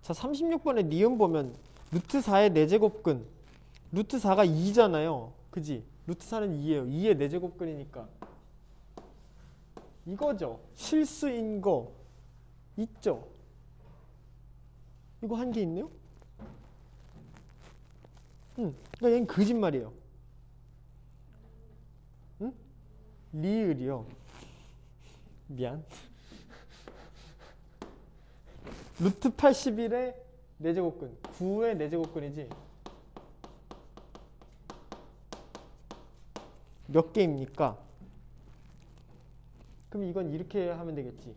자, 36번에 니은 보면 루트 4의 4제곱근. 루트 4가 2잖아요. 그지? 루트 4는 2예요. 2의 4제곱근이니까. 이거죠. 실수인 거 있죠? 이거 한 개 있네요? 그러니까 얘는 거짓말이에요. 응? 리을이요. 미안. 루트 81의 4제곱근. 9의 4제곱근이지. 몇 개입니까? 그럼 이건 이렇게 하면 되겠지.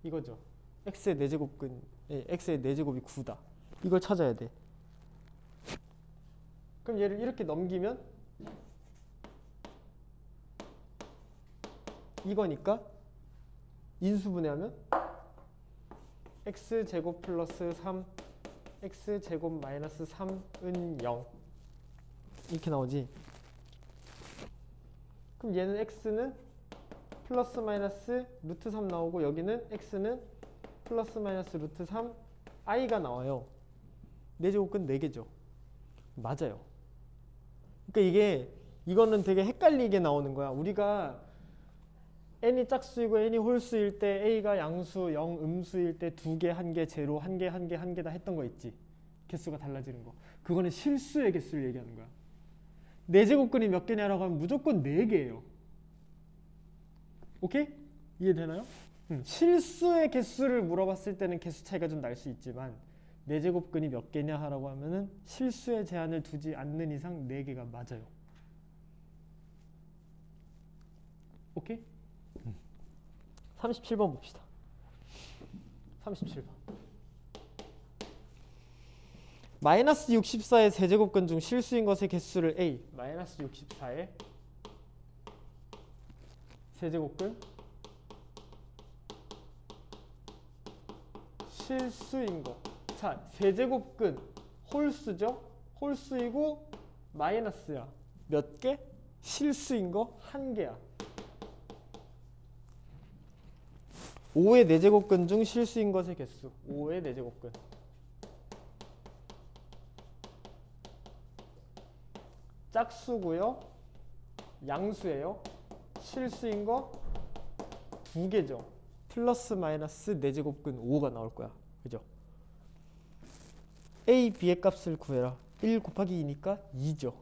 이거죠. x의 4제곱근, x의 4제곱이 9다. 이걸 찾아야 돼. 그럼 얘를 이렇게 넘기면 이거니까 인수분해하면 x제곱 플러스 3 x제곱 마이너스 3은 0 이렇게 나오지. 그럼 얘는 x는 플러스 마이너스 루트 3 나오고 여기는 x는 플러스 마이너스 루트 3 i가 나와요. 4제곱근 4개죠. 맞아요. 그러니까 이거는 되게 헷갈리게 나오는 거야. 우리가 n이 짝수이고 n이 홀수일 때 a가 양수 0 음수일 때 2개, 1개, 제로, 1개, 1개, 1개 다 했던 거 있지. 개수가 달라지는 거. 그거는 실수의 개수를 얘기하는 거야. 4제곱근이 몇 개냐라고 하면 무조건 4개예요. 오케이? 이해되나요? 실수의 개수를 물어봤을 때는 개수 차이가 좀 날 수 있지만 4제곱근이 몇 개냐 하라고 하면은 실수의 제한을 두지 않는 이상 4개가 맞아요. 오케이? 37번 봅시다. 37번. 마이너스 64의 세제곱근 중 실수인 것의 개수를 A. 마이너스 64의 세제곱근 실수인 거. 자, 세제곱근 홀수죠? 홀수이고 마이너스야. 몇 개? 실수인 거 1개야. 5의 4제곱근 중 실수인 것의 개수. 5의 4제곱근. 짝수고요. 양수예요. 실수인 거 2개죠. 플러스 마이너스 4제곱근 5가 나올 거야. 그죠? A, B의 값을 구해라. 1 곱하기 2니까 2죠.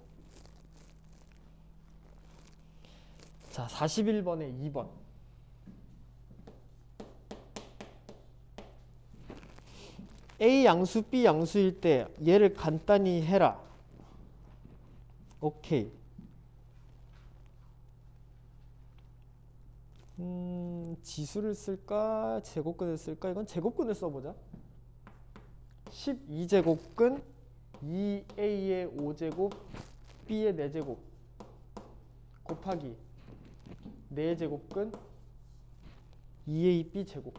자, 41번에 2번. A 양수, B 양수일 때 얘를 간단히 해라. 오케이. 지수를 쓸까? 제곱근을 쓸까? 이건 제곱근을 써보자. 12제곱근 2A의 5제곱 B의 4제곱 곱하기 4제곱근 2AB 제곱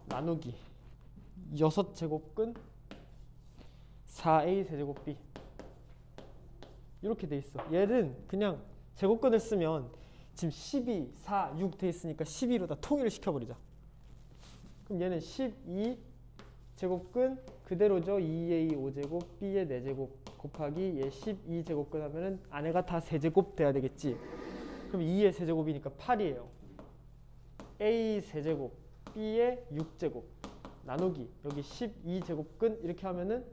나누기 6제곱근 4A 세제곱 B 이렇게 돼 있어. 얘는 그냥 제곱근을 쓰면 지금 12, 4, 6 돼 있으니까 12로 다 통일을 시켜버리자. 그럼 얘는 12제곱근 그대로죠. 2A 5제곱 B의 4제곱 곱하기 얘 12제곱근 하면은 안에가 다 세제곱 돼야 되겠지. 그럼 2의 세제곱이니까 8이에요. A 세제곱 B의 6제곱 나누기 여기 12제곱근 이렇게 하면은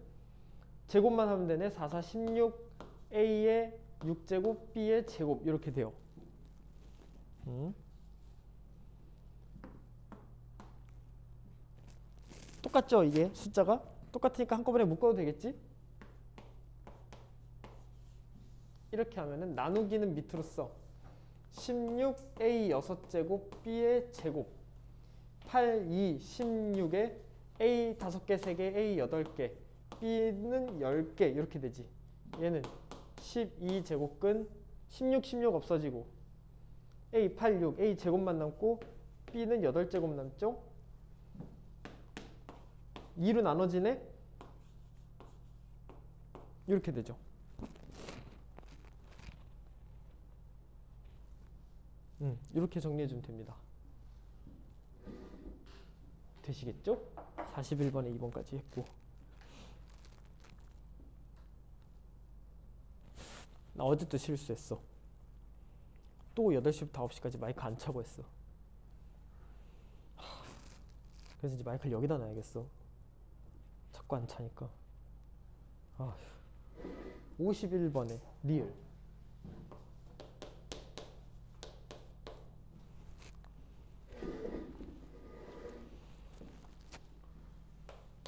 제곱만 하면 되네. 4, 4, 16 A의 6제곱 B의 제곱 이렇게 돼요. 똑같죠? 이게 숫자가? 똑같으니까 한꺼번에 묶어도 되겠지? 이렇게 하면은 나누기는 밑으로 써. 16A 6제곱 B의 제곱 8, 2, 16에 A 5개, 3개, A 8개 B는 10개 이렇게 되지. 얘는 12제곱근 16, 16 없어지고 A 8, 6, A 제곱만 남고 B는 8제곱 남죠? 2로 나눠지네? 이렇게 되죠. 이렇게 정리해주면 됩니다. 되시겠죠? 41번에 2번까지 했고. 나 어제도 실수했어. 또 8시부터 9시까지 마이크 안 차고 했어. 그래서 이제 마이크를 여기다 놔야겠어. 자꾸 안 차니까. 51번에 리을.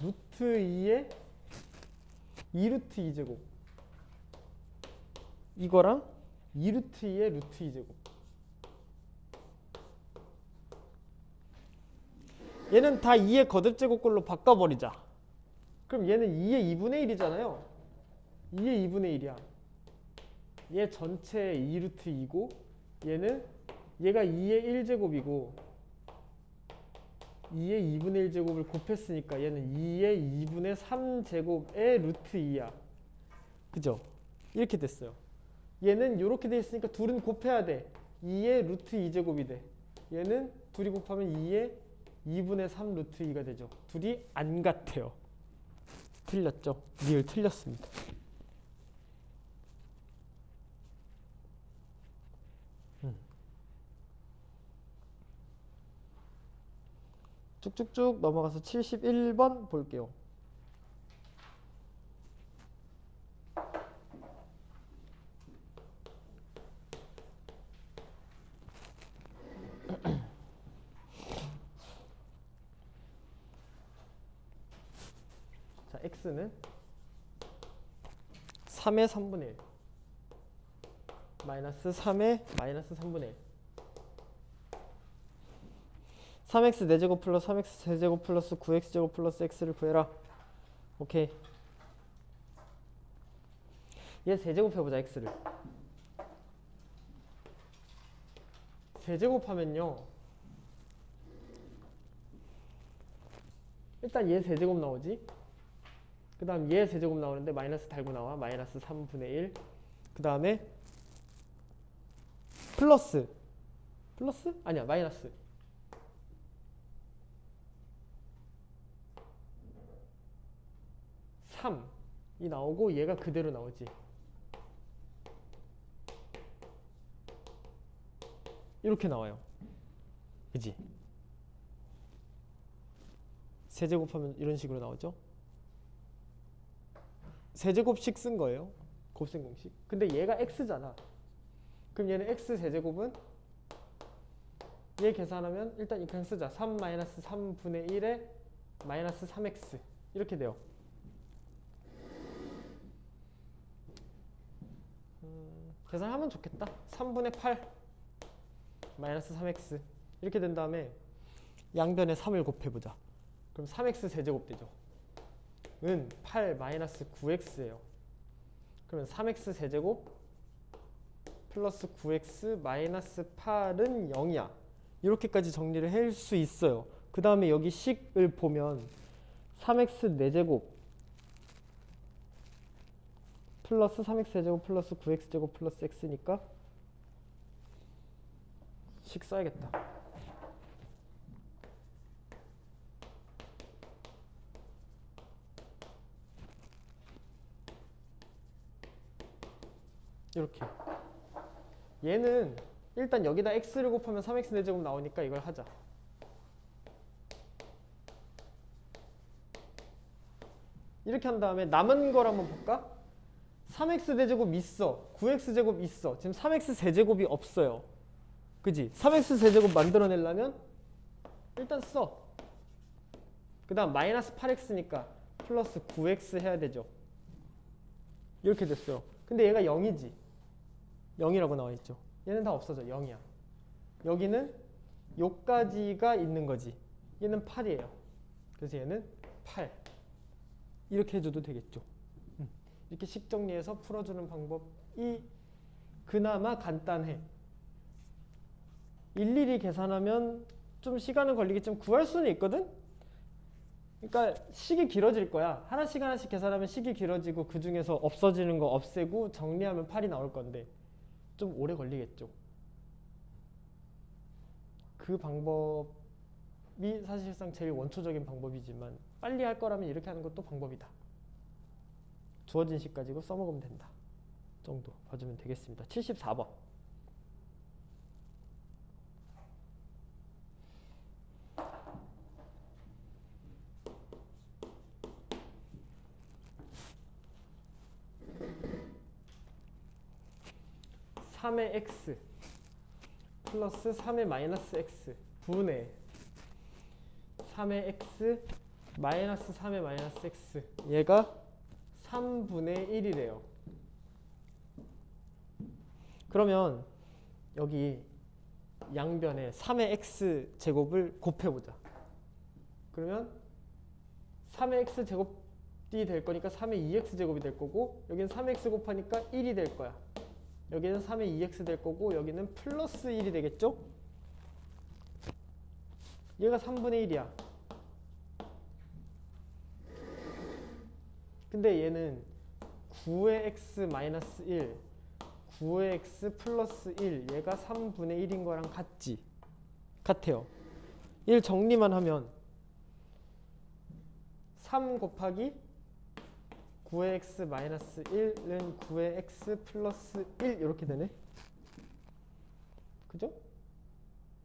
루트 2에 2루트 2제곱. 이거랑 2루트 2에 루트 2제곱. 얘는 다 2의 거듭제곱꼴로 바꿔버리자. 그럼 얘는 2의 2분의 1이잖아요. 2의 2분의 1이야. 얘 전체 2루트 2고 얘는 얘가 2의 1제곱이고 2의 2분의 1제곱을 곱했으니까 얘는 2의 2분의 3제곱의 루트 2야. 그죠? 이렇게 됐어요. 얘는 이렇게 돼 있으니까 둘은 곱해야 돼. 2의 루트 2제곱이 돼. 얘는 둘이 곱하면 2의 2분의 3 루트 2가 되죠. 둘이 안 같아요. 틀렸죠? 리을 틀렸습니다. 쭉쭉쭉 넘어가서 71번 볼게요. 자, x는 3의 3분의 1 마이너스 3의 마이너스 3분의 1 3x 4제곱 플러스 3x 세제곱 플러스 9x제곱 플러스 x를 구해라. 오케이. 얘 세제곱 해보자. x를 세제곱하면요, 일단 얘 세제곱 나오지. 그 다음 얘 세제곱 나오는데 마이너스 달고 나와. 마이너스 3분의 1. 그 다음에 플러스 아니야, 마이너스 3이 나오고 얘가 그대로 나오지. 이렇게 나와요. 그지? 세제곱하면 이런 식으로 나오죠. 세제곱식 쓴 거예요. 곱셈 공식. 근데 얘가 x잖아. 그럼 얘는 x 세제곱은 얘 계산하면 일단 이 그냥 쓰자. 3 마이너스 3분의 1에 마이너스 3x 이렇게 돼요. 계산하면 좋겠다. 3분의 8 마이너스 3x 이렇게 된 다음에 양변에 3을 곱해보자. 그럼 3x 세제곱 되죠. 은 8 마이너스 9x예요. 그러면 3x 세제곱 플러스 9x 마이너스 8은 0이야. 이렇게까지 정리를 할 수 있어요. 그 다음에 여기 식을 보면 3x 4제곱 플러스 3x 세제곱 플러스 9x제곱 플러스 x니까 식 써야겠다. 이렇게. 얘는 일단 여기다 x를 곱하면 3x 4제곱 나오니까 이걸 하자. 이렇게 한 다음에 남은 걸 한번 볼까? 3x 대제곱 있어. 9x제곱 있어. 지금 3x 세제곱이 없어요. 그지? 3x 세제곱 만들어내려면 일단 써. 그 다음 마이너스 8x니까 플러스 9x 해야 되죠. 이렇게 됐어요. 근데 얘가 0이지. 0이라고 나와 있죠. 얘는 다 없어져. 0이야. 여기는 요까지가 있는 거지. 얘는 8이에요. 그래서 얘는 8. 이렇게 해줘도 되겠죠. 이렇게 식 정리해서 풀어주는 방법이 그나마 간단해. 일일이 계산하면 좀 시간은 걸리겠지만 구할 수는 있거든? 그러니까 식이 길어질 거야. 하나씩 하나씩 계산하면 식이 길어지고 그 중에서 없어지는 거 없애고 정리하면 8이 나올 건데 좀 오래 걸리겠죠. 그 방법을 사실상 제일 원초적인 방법이지만 빨리 할 거라면 이렇게 하는 것도 방법이다. 주어진 식 가지고 써먹으면 된다 정도 봐주면 되겠습니다. 74번. (3의 x) 플러스 3의 마이너스 x 분의 3의 x 마이너스 3의 마이너스 x 얘가 3분의 1이래요. 그러면 여기 양변에 3의 x 제곱을 곱해보자. 그러면 3의 x 제곱이 될 거니까 3의 2x 제곱이 될 거고 여기는 3x 곱하니까 1이 될 거야. 여기는 3의 2x 될 거고 여기는 플러스 1이 되겠죠? 얘가 3분의 1이야. 근데 얘는 9의 x 마이너스 1, 9의 x 플러스 1 얘가 3분의 1인 거랑 같지? 같아요. 1 정리만 하면 3 곱하기 9의 x 마이너스 1은 9의 x 플러스 1 이렇게 되네. 그죠?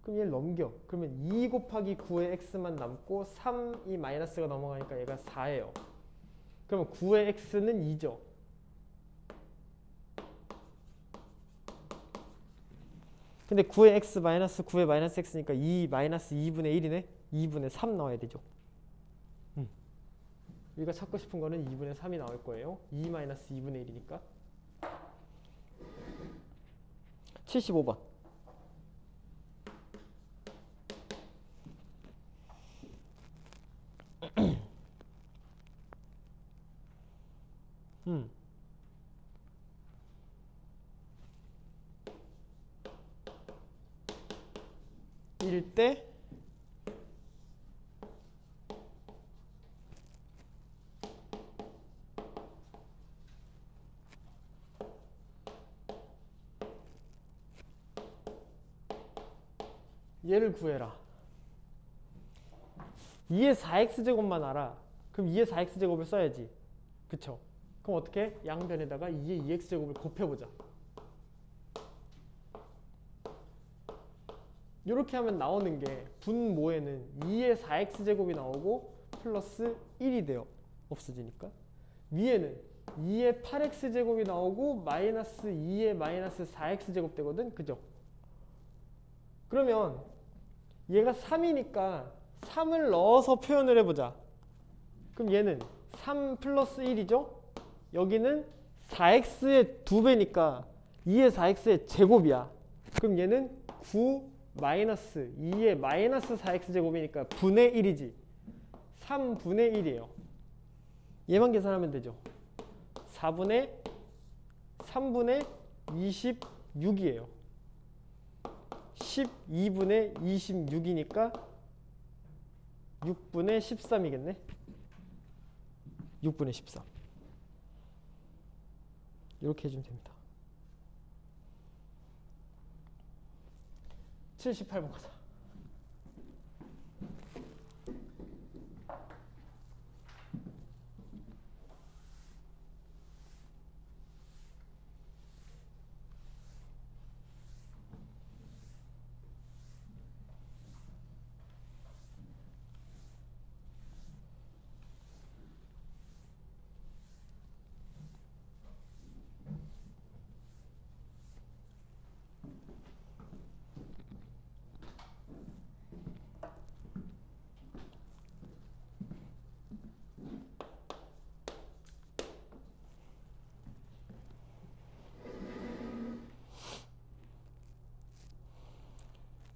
그럼 얘를 넘겨. 그러면 2 곱하기 9의 x만 남고 3이 마이너스가 넘어가니까 얘가 4예요. 그러면 9의 x는 2죠. 근데 9의 x 마이너스 9의 마이너스 x니까 2 마이너스 2분의 1이네. 2분의 3 나와야 되죠. 우리가 찾고 싶은 거는 2분의 3이 나올 거예요. 2 마이너스 2분의 1이니까. 75번. 일 때 얘를 구해라. 2의 4x제곱만 알아. 그럼 2의 4x제곱을 써야지. 그쵸? 그럼 어떻게? 양변에다가 2의 2x제곱을 곱해보자. 이렇게 하면 나오는 게 분모에는 2의 4x제곱이 나오고 플러스 1이 돼요. 없어지니까. 위에는 2의 8x제곱이 나오고 마이너스 2의 마이너스 4x제곱 되거든. 그죠? 그러면 얘가 3이니까 3을 넣어서 표현을 해보자. 그럼 얘는 3 플러스 1이죠? 여기는 4x의 2배니까 2의 4x의 제곱이야. 그럼 얘는 9 마이너스 2의 마이너스 4x 제곱이니까 분의 1이지. 3분의 1이에요. 얘만 계산하면 되죠. 3분의 26이에요. 12분의 26이니까 6분의 13이겠네. 6분의 13. 이렇게 해주면 됩니다. 78번 가자.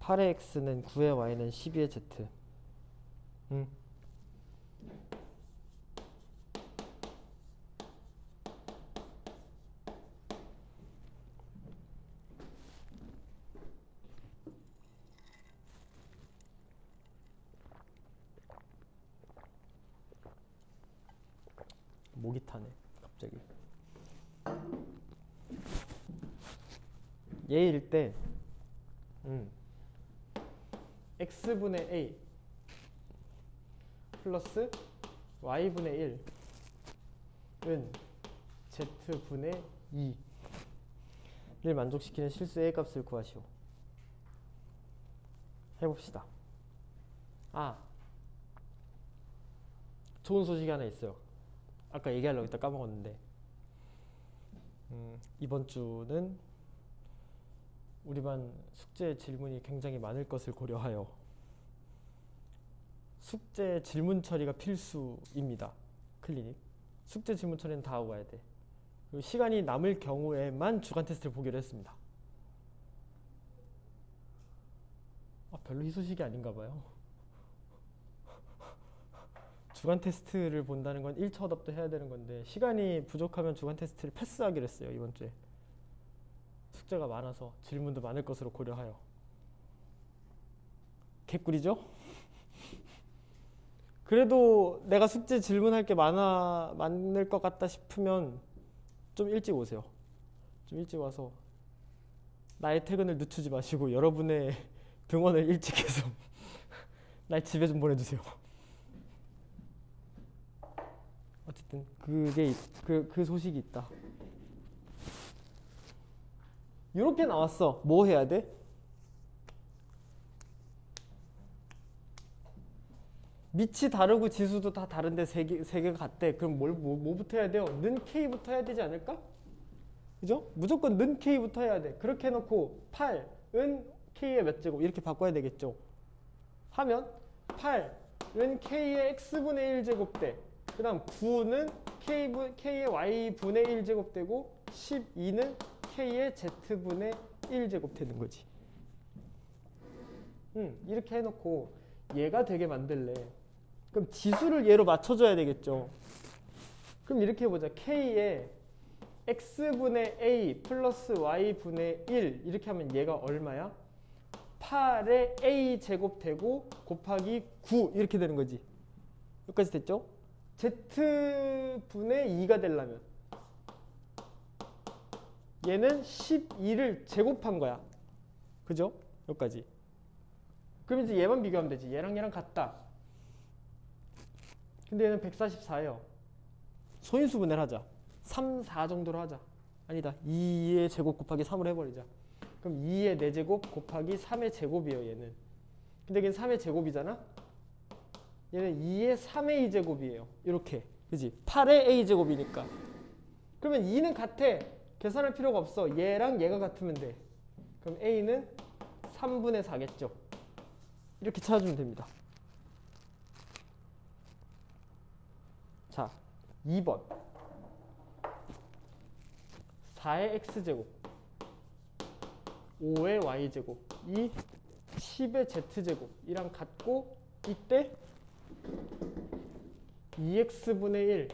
(8의 x는 9의 y는 12의 z). 목이 타네 갑자기. 얘일 때 x분의 a 플러스 y분의 1은 z분의 2를 만족시키는 실수 a 값을 구하시오. 해봅시다. 좋은 소식이 하나 있어요. 아까 얘기하려고 했다 까먹었는데, 이번 주는 우리 반 숙제 질문이 굉장히 많을 것을 고려하여 숙제 질문 처리가 필수입니다. 클리닉 숙제 질문 처리는 다 하고 가야 돼. 그리고 시간이 남을 경우에만 주간 테스트를 보기로 했습니다. 별로 희소식이 아닌가 봐요. 주간 테스트를 본다는 건 1차 화답도 해야 되는 건데 시간이 부족하면 주간 테스트를 패스하기로 했어요. 이번 주에 숙제가 많아서 질문도 많을 것으로 고려하여. 개꿀이죠? 그래도 내가 숙제 질문할 게 많을 것 같다 싶으면 좀 일찍 오세요. 좀 일찍 와서 나의 퇴근을 늦추지 마시고 여러분의 등원을 일찍 해서 날 집에 좀 보내주세요. 어쨌든 그 소식이 있다. 이렇게 나왔어. 뭐 해야 돼? 밑이 다르고 지수도 다 다른데 세 개가 같대. 그럼 뭐부터 해야 돼요? 는 K부터 해야 되지 않을까? 그죠? 무조건 는 K부터 해야 돼. 그렇게 해놓고 8은 K의 몇 제곱 이렇게 바꿔야 되겠죠. 하면 8은 K의 X분의 1제곱 돼. 그 다음 9는 K의 Y분의 1제곱 되고 12는 K의 Z분의 1제곱 되는 거지. 이렇게 해놓고 얘가 되게 만들래. 그럼 지수를 얘로 맞춰줘야 되겠죠. 그럼 이렇게 해보자. K의 X분의 A 플러스 Y분의 1 이렇게 하면 얘가 얼마야? 8의 A 제곱 되고 곱하기 9 이렇게 되는 거지. 여기까지 됐죠? Z분의 2가 되려면 얘는 12를 제곱한 거야. 그죠? 여기까지. 그럼 이제 얘만 비교하면 되지. 얘랑 같다. 근데 얘는 144예요. 소인수분해를 하자. 3, 4 정도로 하자. 아니다. 2의 제곱 곱하기 3으로 해버리자. 그럼 2의 4제곱 곱하기 3의 제곱이에요. 얘는. 근데 얘는 3의 제곱이잖아. 얘는 2의 3의 2제곱이에요. 이렇게. 그지? 8의 a제곱이니까. 그러면 2는 같아. 계산할 필요가 없어. 얘랑 얘가 같으면 돼. 그럼 a는 3분의 4겠죠. 이렇게 찾아주면 됩니다. 자, 2번 4의 x제곱 5의 y제곱 이 10의 z제곱 이랑 같고 이때 2x분의 1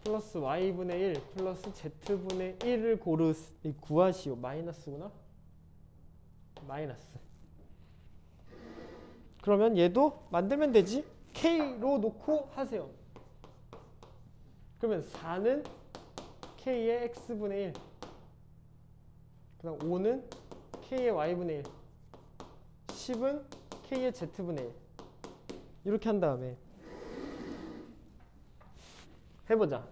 플러스 y분의 1 플러스 z분의 1을 구하시오. 마이너스구나. 마이너스. 그러면 얘도 만들면 되지. K로 놓고 하세요. 그러면 4는 K의 X분의 1 그 다음 5는 K의 Y분의 1 10은 K의 Z분의 1 이렇게 한 다음에 해보자.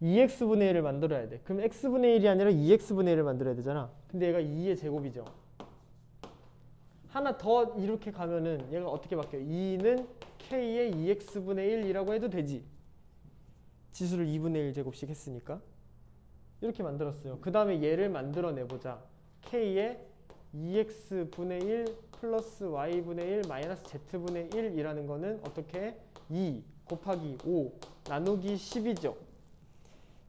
2x분의 1을 만들어야 돼. 그럼 x분의 1이 아니라 2x분의 1을 만들어야 되잖아. 근데 얘가 2의 제곱이죠. 하나 더 이렇게 가면은 얘가 어떻게 바뀌어요? 2는 k의 2x분의 1이라고 해도 되지. 지수를 2분의 1제곱씩 했으니까. 이렇게 만들었어요. 그 다음에 얘를 만들어내보자. k의 2x분의 1 플러스 y분의 1 마이너스 z분의 1이라는 거는 어떻게? 2 곱하기 5 나누기 10이죠.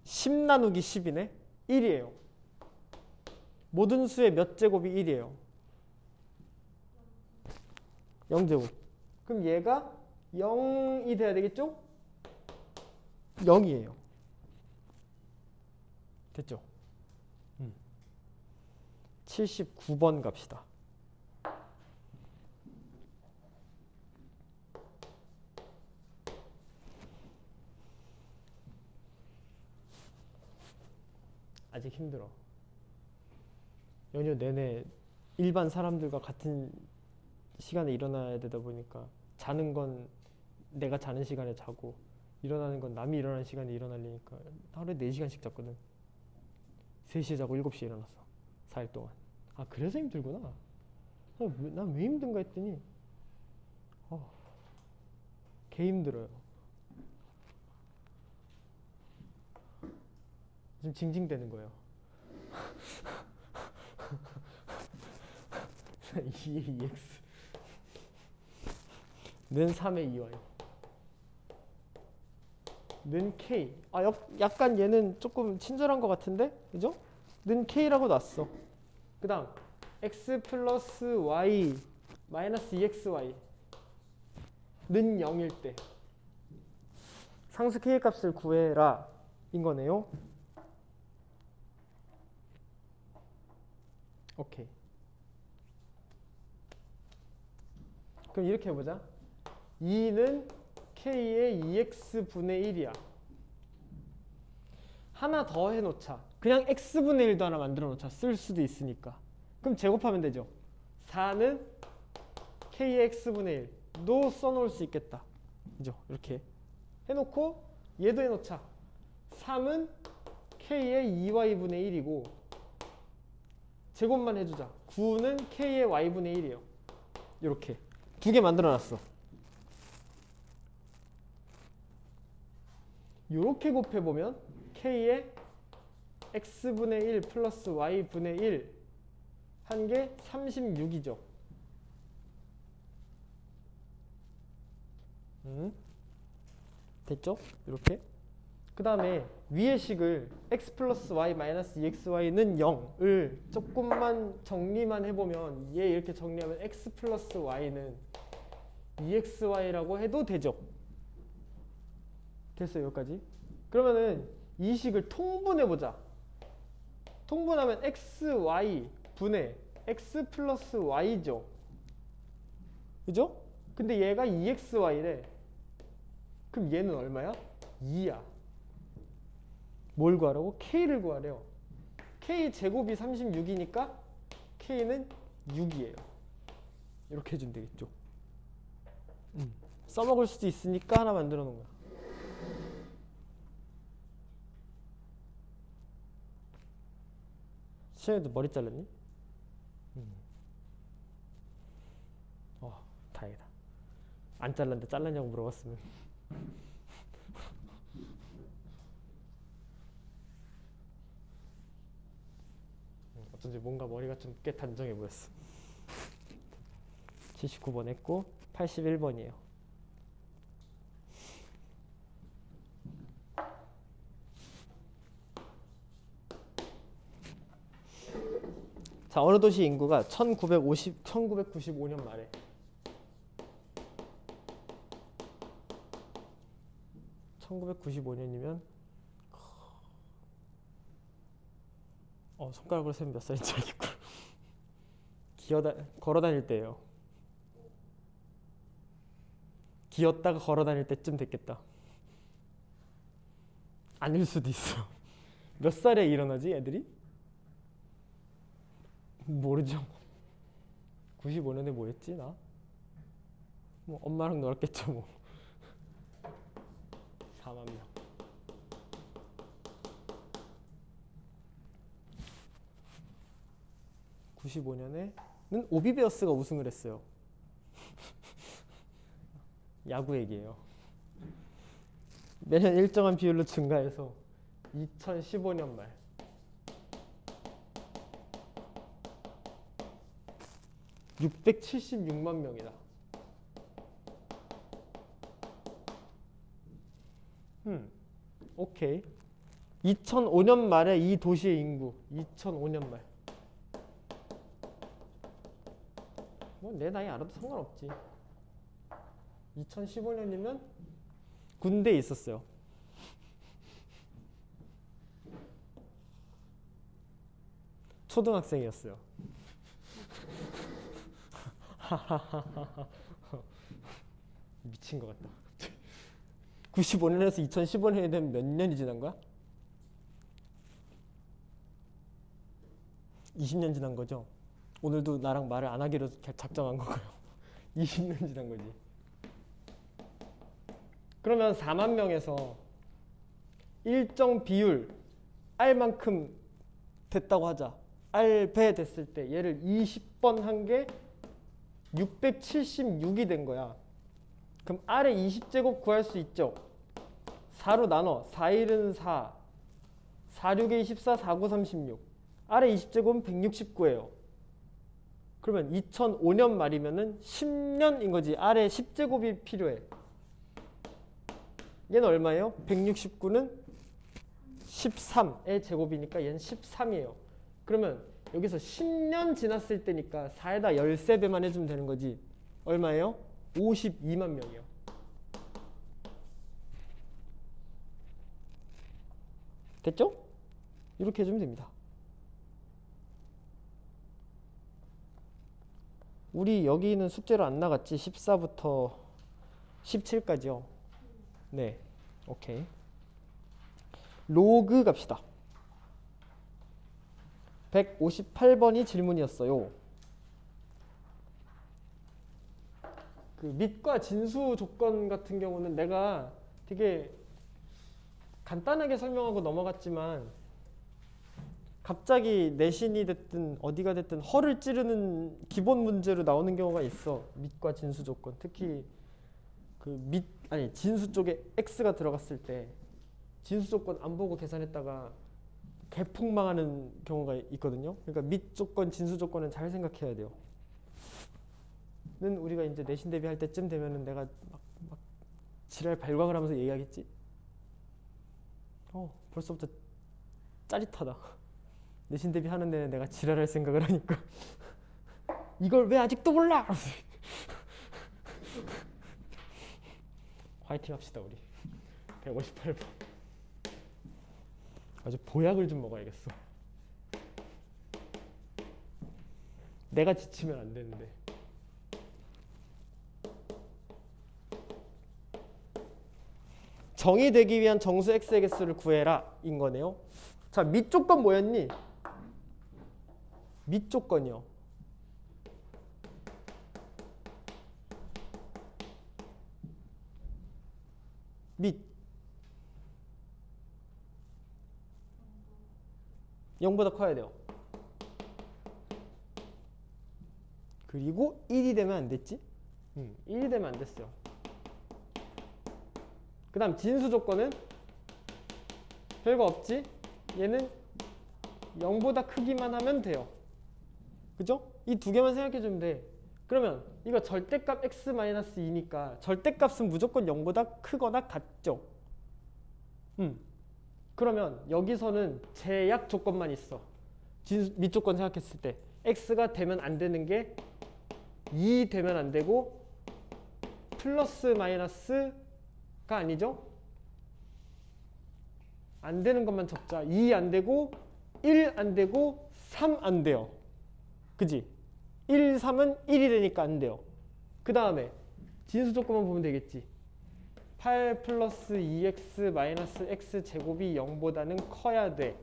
10 나누기 10이네. 1이에요. 모든 수의 몇 제곱이 1이에요? 0제곱. 그럼 얘가 0이 돼야 되겠죠? 0이에요. 됐죠? 79번 갑시다. 아직 힘들어. 연휴 내내 일반 사람들과 같은 시간에 일어나야 되다 보니까 자는 건 내가 자는 시간에 자고 일어나는 건 남이 일어나는 시간에 일어나려니까 하루에 4시간씩 잤거든. 3시에 자고 7시에 일어났어. 4일 동안. 아 그래서 힘들구나. 난 왜 힘든가 했더니 개 힘들어요. 지금 징징대는 거예요. 2의 2x 는 3의 2y 는 k. 약간 얘는 조금 친절한 것 같은데? 그죠? 는 k라고 놨어. 그 다음 x 플러스 y 마이너스 2xy 는 0일 때 상수 k의 값을 구해라 인 거네요. 오케이. 그럼 이렇게 해보자. 2는 k의 2x분의 1이야. 하나 더 해놓자. 그냥 x분의 1도 하나 만들어 놓자. 쓸 수도 있으니까. 그럼 제곱하면 되죠. 4는 k의 x분의 1도 써놓을 수 있겠다. 그죠? 이렇게 해놓고 얘도 해놓자. 3은 k의 2y분의 1이고 제곱만 해주자. 9는 k의 y분의 1이에요. 이렇게 두 개 만들어놨어. 이렇게 곱해보면 k의 x분의 1 플러스 y분의 1 한 게 36이죠. 됐죠? 이렇게. 그 다음에 위의 식을 x 플러스 y 마이너스 2xy는 0을 조금만 정리만 해보면 얘 이렇게 정리하면 x 플러스 y는 2xy라고 해도 되죠. 됐어요. 여기까지. 그러면은 이 식을 통분해보자. 통분하면 xy 분의 x 플러스 y죠. 그죠? 근데 얘가 2xy래. 그럼 얘는 얼마야? 2야. 뭘 구하라고? k를 구하래요. k 제곱이 36이니까 k는 6이에요. 이렇게 해주면 되겠죠. 써먹을 수도 있으니까 하나 만들어 놓은 거야. 시현이도 머리 잘랐니? 다행이다. 안 잘랐는데 잘랐냐고 물어봤으면. 어쩐지 뭔가 머리가 좀 꽤 단정해 보였어. 79번 했고 81번이에요. 자, 어느 도시 인구가 1995년 말에 1995년이면 손가락으로 세면 몇 살인지 알겠구나. 걸어 다닐 때예요. 기었다가 걸어 다닐 때쯤 됐겠다. 아닐 수도 있어. 몇 살에 일어나지 애들이? 모르죠. 95년에 뭐 했지 나? 뭐 엄마랑 놀았겠죠 뭐. 4만 명. (95년에는) 오비베어스가 우승을 했어요. 야구 얘기예요. 매년 일정한 비율로 증가해서 2015년 말 676만 명이다. 오케이. 2005년 말에 이 도시의 인구 2005년 말. 뭐 내 나이 알아도 상관없지. 2015년이면 군대에 있었어요. 초등학생이었어요. 미친 것 같다. 95년에서 2015년이 되면 몇 년이 지난 거야? 20년 지난 거죠? 오늘도 나랑 말을 안 하기로 작정한 거고요. 20년 지난 거지. 그러면 4만 명에서 일정 비율 R만큼 됐다고 하자. R배 됐을 때 얘를 20번 한 게 676이 된 거야. 그럼 R의 20제곱 구할 수 있죠? 4로 나눠. 4일은 4, 4,6에 24, 4,9, 36. R의 20제곱은 169예요. 그러면 2005년 말이면은 10년인 거지. R의 10제곱이 필요해. 얘는 얼마예요? 169는 13의 제곱이니까 얘는 13이에요. 그러면 여기서 10년 지났을 때니까 4에다 13배만 해주면 되는 거지. 얼마예요? 52만 명이요. 됐죠? 이렇게 해주면 됩니다. 우리 여기는 숙제로 안 나갔지? 14부터 17까지요. 네, 오케이. 로그 갑시다. 158번이 질문이었어요. 그 밑과 진수 조건 같은 경우는 내가 되게 간단하게 설명하고 넘어갔지만 갑자기 내신이 됐든 어디가 됐든 허를 찌르는 기본 문제로 나오는 경우가 있어. 밑과 진수 조건. 특히 그 진수 쪽에 x가 들어갔을 때 진수 조건 안 보고 계산했다가 개폭망하는 경우가 있거든요. 그러니까 밑 조건, 진수 조건은 잘 생각해야 돼요. 는 우리가 이제 내신 대비할 때쯤 되면은 내가 막 지랄 발광을 하면서 얘기하겠지. 벌써부터 짜릿하다. 내신 대비하는 데는 내가 지랄할 생각을 하니까 이걸 왜 아직도 몰라? 화이팅 합시다 우리. 158번. 아주 보약을 좀 먹어야겠어. 내가 지치면 안 되는데. 정의되기 위한 정수 x의 개수를 구해라 인 거네요. 자, 밑 조건 뭐였니? 밑 조건이요. 밑 0보다 커야 돼요. 그리고 1이 되면 안 됐지? 1이 되면 안 됐어요. 그 다음 진수 조건은 별거 없지? 얘는 0보다 크기만 하면 돼요. 그죠? 이 두 개만 생각해 주면 돼. 그러면 이거 절대값 x-2니까 절대값은 무조건 0보다 크거나 같죠? 그러면 여기서는 제약 조건만 있어. 밑 조건 생각했을 때 x가 되면 안 되는 게 2 되면 안 되고 플러스 마이너스가 아니죠? 안 되는 것만 적자. 2 안 되고 1 안 되고 3 안 돼요. 그지? 1, 3은 1이 되니까 안 돼요. 그 다음에 진수 조건만 보면 되겠지. 8 플러스 2x 마이너스 x 제곱이 0보다는 커야 돼.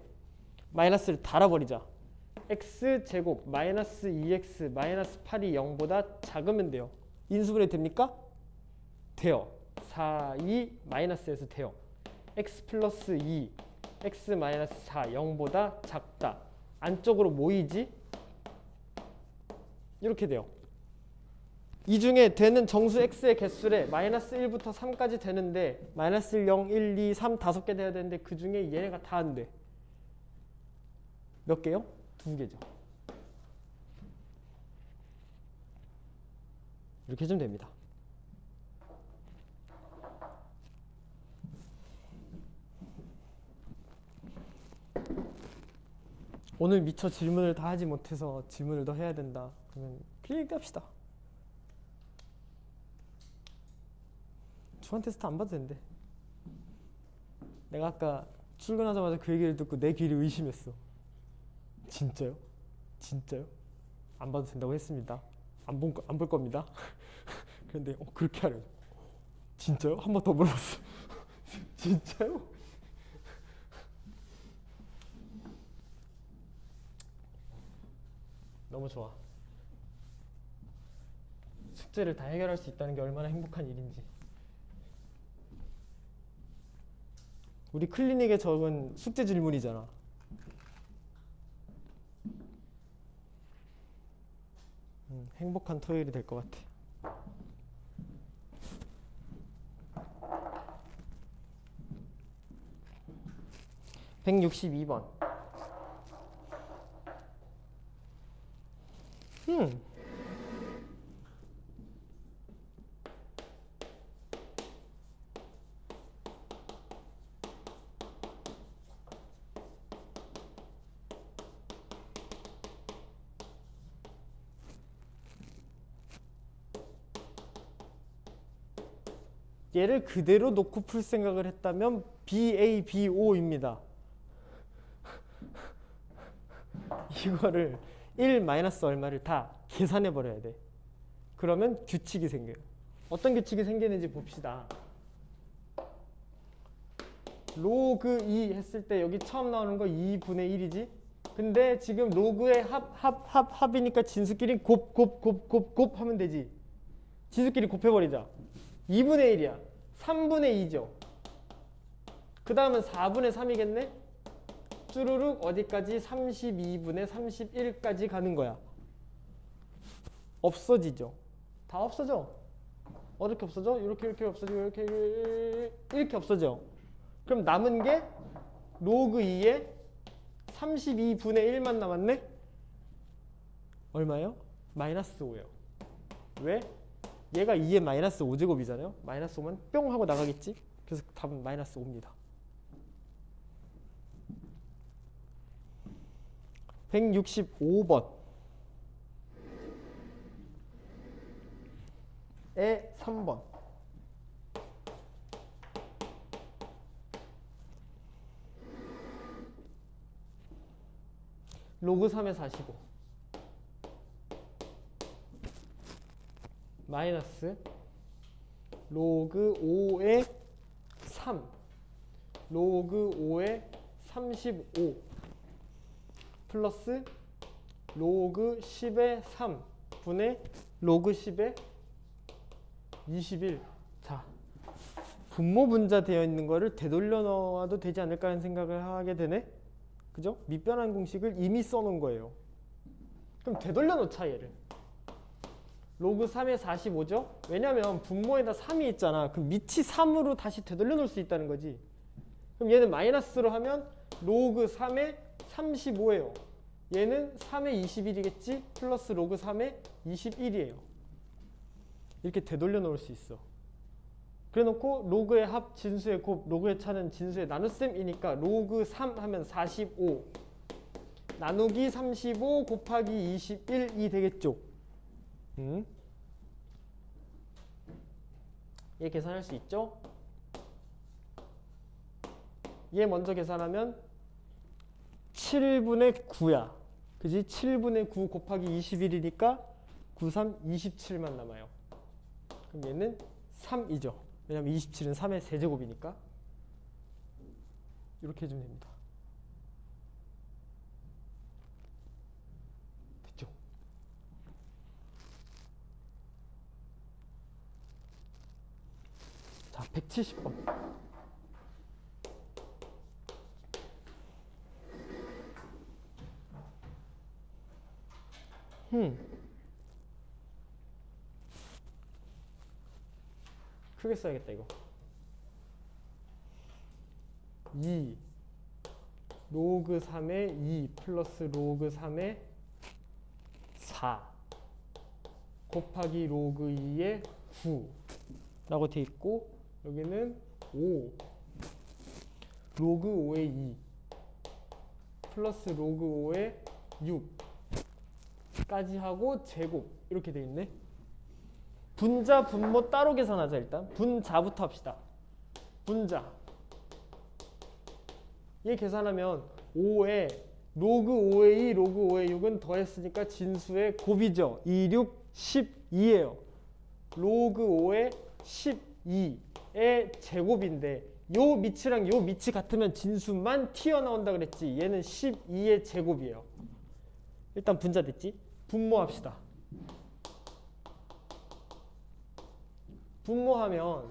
마이너스를 달아버리자. x 제곱 마이너스 2x 마이너스 8이 0보다 작으면 돼요. 인수분해 됩니까? 돼요. 4, 2 마이너스에서 돼요. x 플러스 2 x 마이너스 4 0보다 작다. 안쪽으로 모이지? 이렇게 돼요. 이 중에 되는 정수 x의 개수래 마이너스 1부터 3까지 되는데 마이너스 1, 0, 1, 2, 3 5개 돼야 되는데 그 중에 얘네가 다 안 돼. 몇 개요? 2개죠. 이렇게 해주면 됩니다. 오늘 미처 질문을 다 하지 못해서 질문을 더 해야 된다. 그러면 그냥 얘기합시다. 주한 테스트 안 봐도 된대. 내가 아까 출근하자마자 그 얘기를 듣고 내 귀를 의심했어. 진짜요? 진짜요? 안 봐도 된다고 했습니다. 안 볼 겁니다. 그런데 그렇게 하려고. 진짜요? 한 번 더 물어봤어. 진짜요? 너무 좋아. 숙제를 다 해결할 수 있다는 게 얼마나 행복한 일인지. 우리 클리닉에 적은 숙제 질문이잖아. 행복한 토요일이 될 것 같아. (162번) 얘를 그대로 놓고 풀 생각을 했다면 BABO입니다. 이거를 1 마이너스 얼마를 다 계산해 버려야 돼. 그러면 규칙이 생겨요. 어떤 규칙이 생기는지 봅시다. 로그 2 했을 때 여기 처음 나오는 거 2분의 1이지? 근데 지금 로그의 합이니까 진수끼리 곱 하면 되지. 진수끼리 곱해버리자. 2분의 1이야. 3분의 2죠. 그 다음은 4분의 3이겠네? 쭈루룩 어디까지? 32분의 31까지 가는 거야. 없어지죠. 다 없어져. 어떻게 없어져? 이렇게 없어지고 이렇게 없어져. 그럼 남은 게 로그 2에 32분의 1만 남았네? 얼마예요? 마이너스 5예요. 왜? 얘가 2의 마이너스 5제곱이잖아요. 마이너스 5면 뿅 하고 나가겠지? 그래서 답은 마이너스 5입니다. 165번 에 3번 로그 3의 45 마이너스 로그 5의 3 로그 5의 35 플러스 로그 10의 3 분의 로그 10의 21. 자, 분모 분자 되어 있는 거를 되돌려 넣어도 되지 않을까 하는 생각을 하게 되네. 그죠? 밑변환 공식을 이미 써놓은 거예요. 그럼 되돌려 놓자 얘를. 로그 3의 45죠? 왜냐면 분모에다 3이 있잖아. 그럼 밑이 3으로 다시 되돌려 놓을 수 있다는 거지. 그럼 얘는 마이너스로 하면 로그 3의 35예요. 얘는 3의 21이겠지? 플러스 로그 3의 21이에요. 이렇게 되돌려 놓을 수 있어. 그래 놓고 로그의 합 진수의 곱, 로그의 차는 진수의 나눗셈이니까 로그 3 하면 45 나누기 35 곱하기 21이 되겠죠. 얘 계산할 수 있죠? 얘 먼저 계산하면 7분의 9야. 그지? 7분의 9 곱하기 21이니까 9, 3, 27만 남아요. 그럼 얘는 3이죠. 왜냐면 27은 3의 세제곱이니까. 이렇게 해주면 됩니다. 됐죠? 자, 170번. 크게 써야겠다 이거. 2 로그 3의 2 플러스 로그 3의 4 곱하기 로그 2의 9 라고 되어 있고, 여기는 5 로그 5의 2 플러스 로그 5의 6 까지 하고 제곱 이렇게 되어 있네. 분자 분모 따로 계산하자. 일단 분자부터 합시다. 분자 얘 계산하면 5에 로그 5의 2 로그 5의 6은 더했으니까 진수의 곱이죠. 2, 6, 12예요. 로그 5의 12의 제곱인데 요 밑이랑 요 밑이 같으면 진수만 튀어나온다 그랬지. 얘는 12의 제곱이에요. 일단 분자 됐지? 분모합시다. 분모하면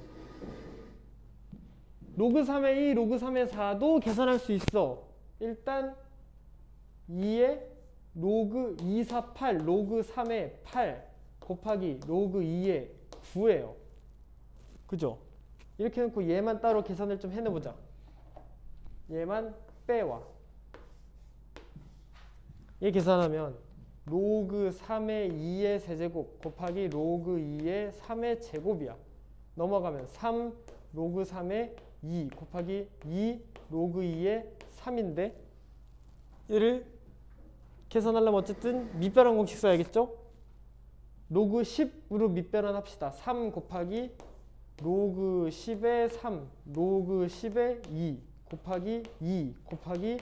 로그 3의 2, 로그 3의 4도 계산할 수 있어. 일단 2의 로그 2, 4, 8, 로그 3의 8 곱하기 로그 2의 9예요. 그죠? 이렇게 해놓고 얘만 따로 계산을 좀 해내보자. 얘만 빼와. 얘 계산하면 로그 3의 2의 세제곱 곱하기 로그 2의 3의 제곱이야. 넘어가면 3 로그 3의 2 곱하기 2 로그 2의 3인데 얘를 계산하려면 어쨌든 밑변환 공식 써야겠죠? 로그 10으로 밑변환 합시다. 3 곱하기 로그 10의 3 로그 10의 2 곱하기 2 곱하기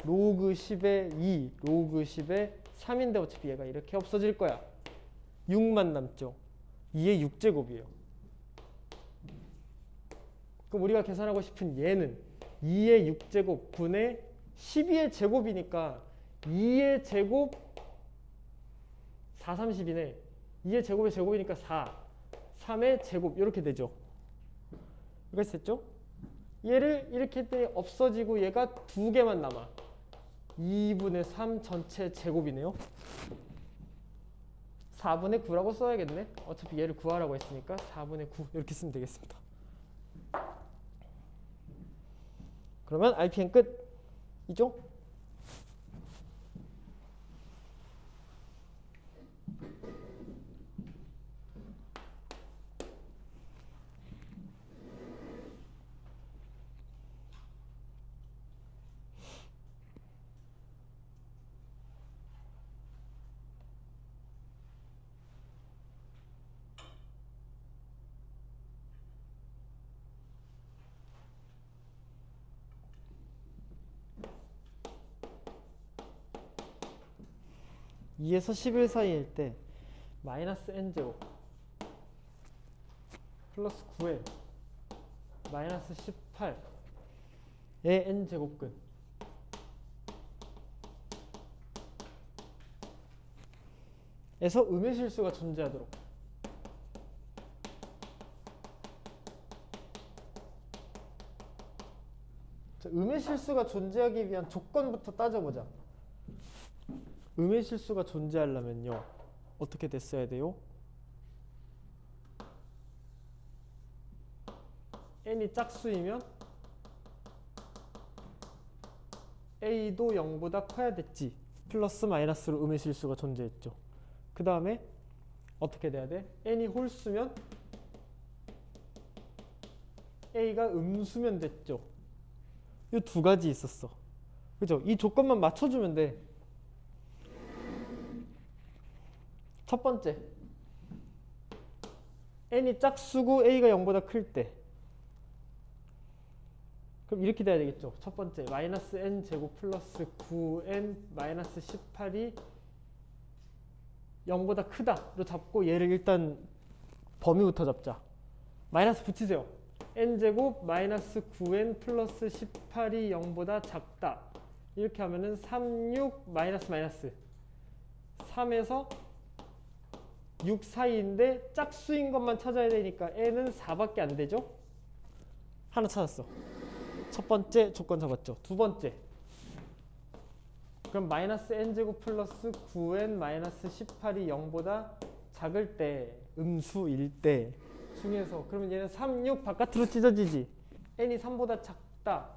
로그 10의 2 로그 10의 3인데 어차피 얘가 이렇게 없어질 거야. 6만 남죠. 2의 6제곱이에요. 그럼 우리가 계산하고 싶은 얘는 2의 6제곱 분의 12의 제곱이니까 2의 제곱 4, 30이네. 2의 제곱의 제곱이니까 4, 3의 제곱 이렇게 되죠. 이거 됐죠? 얘를 이렇게 했더니 없어지고 얘가 두 개만 남아. 2분의 3 전체 제곱이네요. 4분의 9라고 써야겠네. 어차피 얘를 구하라고 했으니까 4분의 9 이렇게 쓰면 되겠습니다. 그러면 RPN 끝이죠? (2에서 11) 사이일 때 마이너스 n제곱 플러스 9에 마이너스 18의 n제곱근 에서 음의 실수가 존재하도록 자, 음의 실수가 존재하기 위한 조건부터 따져보자. 음의 실수가 존재하려면요 어떻게 됐어야 돼요? n이 짝수이면 a도 0보다 커야 됐지. 플러스 마이너스로 음의 실수가 존재했죠. 그 다음에 어떻게 돼야 돼? n이 홀수면 a가 음수면 됐죠. 이 두 가지 있었어. 그죠? 이 조건만 맞춰주면 돼. 첫 번째, n이 짝수고 a가 0보다 클 때 그럼 이렇게 돼야 되겠죠. 첫 번째, 마이너스 n 제곱 플러스 9n 마이너스 18이 0보다 크다로 잡고 얘를 일단 범위부터 잡자. 마이너스 붙이세요. n 제곱 마이너스 9n 플러스 18이 0보다 작다. 이렇게 하면은 36 마이너스 마이너스 3에서 6 사이인데 짝수인 것만 찾아야 되니까 n은 4밖에 안 되죠. 하나 찾았어. 첫 번째 조건 잡았죠. 두 번째, 그럼 마이너스 n제곱 플러스 9n 마이너스 18이 0보다 작을 때, 음수일 때 중에서 그러면 얘는 3, 6 바깥으로 찢어지지. n이 3보다 작다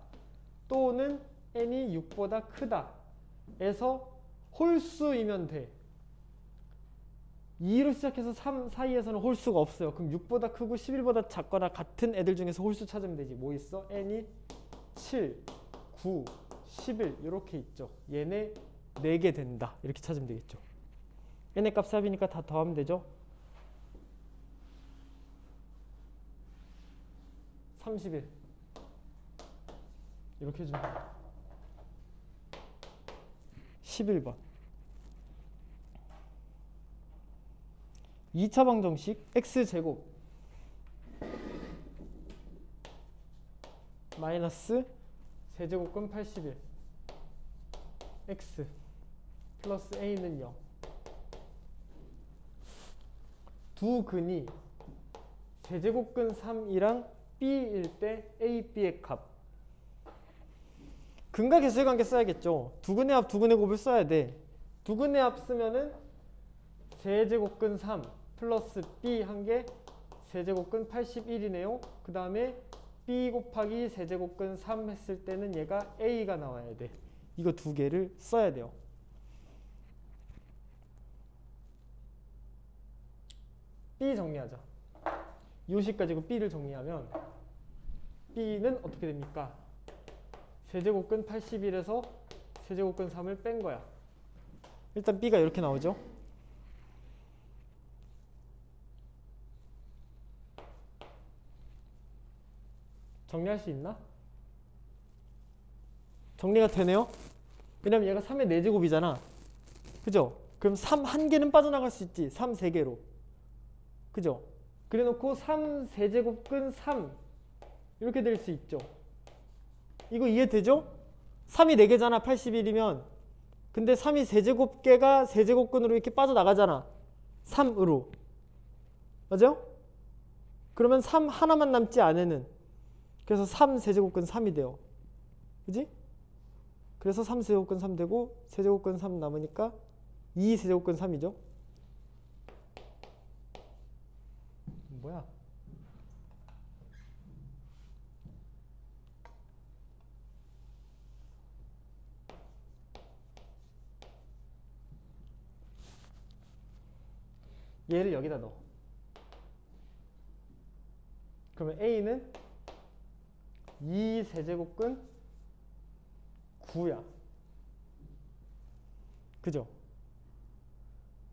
또는 n이 6보다 크다 에서 홀수이면 돼. 2로 시작해서 3 사이에서는 홀수가 없어요. 그럼 6보다 크고 11보다 작거나 같은 애들 중에서 홀수 찾으면 되지. 뭐 있어? n이 7, 9, 11 이렇게 있죠. 얘네 4개 된다. 이렇게 찾으면 되겠죠. n의 값 삽이니까 다 더하면 되죠. 31 이렇게 해주면 돼요. 11번 2차 방정식 x제곱 마이너스 세제곱근 81 x 플러스 a는 0. 두 근이 세제곱근 3이랑 B일 때 A, B의 값. 근과 계수의 관계 써야겠죠. 두근의 합, 두근의 곱을 써야 돼. 두근의 합 쓰면은 세제곱근 3 플러스 B 한 개 세제곱근 81이네요. 그 다음에 B 곱하기 세제곱근 3 했을 때는 얘가 A가 나와야 돼. 이거 두 개를 써야 돼요. B 정리하자. 요식 가지고 B를 정리하면 B는 어떻게 됩니까? 세제곱근 81에서 세제곱근 3을 뺀 거야. 일단 B가 이렇게 나오죠. 정리할 수 있나? 정리가 되네요. 왜냐면 얘가 3의 4제곱이잖아. 그죠? 그럼 3 한 개는 빠져나갈 수 있지. 3 3개로. 그죠? 그래 놓고 3 세제곱근 3 이렇게 될 수 있죠. 이거 이해되죠? 3이 4개잖아. 81이면. 근데 3이 세제곱계가 세제곱근으로 이렇게 빠져나가잖아. 3으로. 맞아요? 그러면 3 하나만 남지 안에는. 그래서 3 세제곱근 3이 돼요. 그지? 그래서 3 세제곱근 3 되고 세제곱근 3 남으니까 2 세제곱근 3이죠. 뭐야? 얘를 여기다 넣어. 그러면 A는 2 세제곱근 9야. 그죠?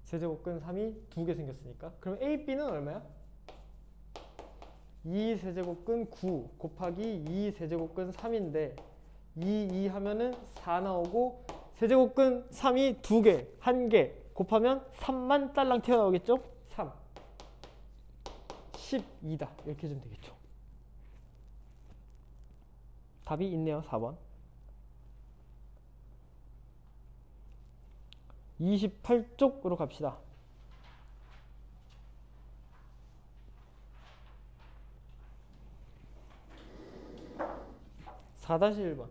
세제곱근 3이 2개 생겼으니까. 그럼 A, B는 얼마야? 2 세제곱근 9 곱하기 2 세제곱근 3인데 2 하면은 4 나오고 세제곱근 3이 2개, 1개 곱하면 3만 딸랑 튀어나오겠죠? 3 12다. 이렇게 해주면 되겠죠. 답이 있네요. 4번. 28쪽으로 갑시다. 4-1번.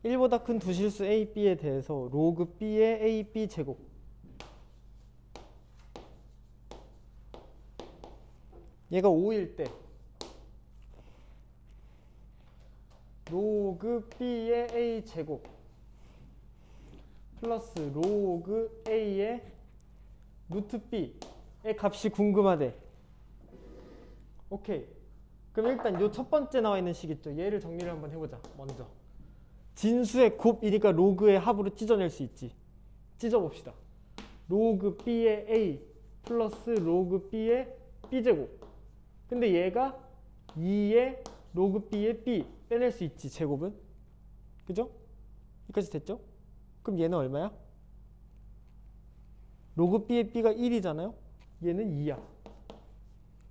1보다 큰 두 실수 A, B에 대해서 로그 B의 A, B 제곱. 얘가 5일 때 로그 B의 A 제곱 플러스 로그 A의 루트 B의 값이 궁금하대. 오케이. 그럼 일단 요 첫 번째 나와 있는 식 있죠. 얘를 정리를 한번 해보자. 먼저 진수의 곱이니까 로그의 합으로 찢어낼 수 있지. 찢어봅시다. 로그 B의 A 플러스 로그 B의 B제곱. 근데 얘가 2의 로그 B의 B 빼낼 수 있지. 제곱은. 그죠? 여기까지 됐죠? 그럼 얘는 얼마야? 로그 B의 B가 1이잖아요. 얘는 2야.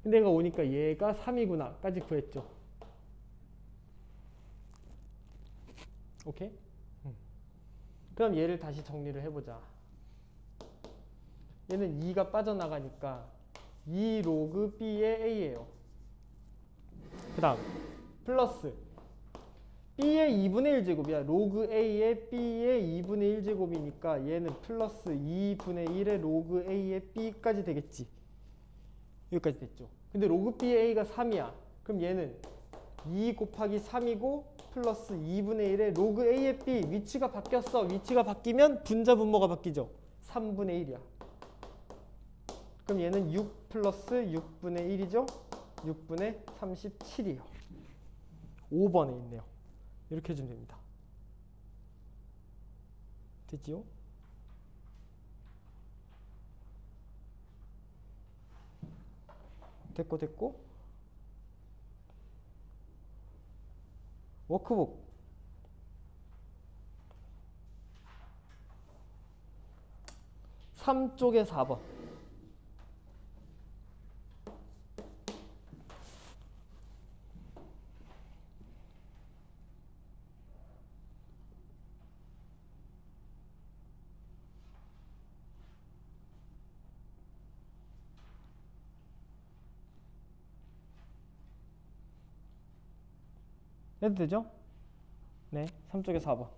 근데 얘가 오니까 얘가 3이구나 까지 구했죠. 오케이? 그럼 얘를 다시 정리를 해보자. 얘는 2가 빠져나가니까 2 로그 B의 A예요. 그 다음 플러스 B의 2분의 1제곱이야. 로그 A의 B의 2분의 1제곱이니까 얘는 플러스 2분의 1의 로그 A의 B까지 되겠지. 여기까지 됐죠. 근데 로그 B의 A가 3이야. 그럼 얘는 2 곱하기 3이고 플러스 2분의 1의 로그 A의 B. 위치가 바뀌었어. 위치가 바뀌면 분자 분모가 바뀌죠. 3분의 1이야. 그럼 얘는 6 플러스 6분의 1이죠. 6분의 37이에요. 5번에 있네요. 이렇게 해주면 됩니다. 됐지요? 됐고 워크북 3쪽에 4번. 해도 되죠? 네, 3쪽에 4번.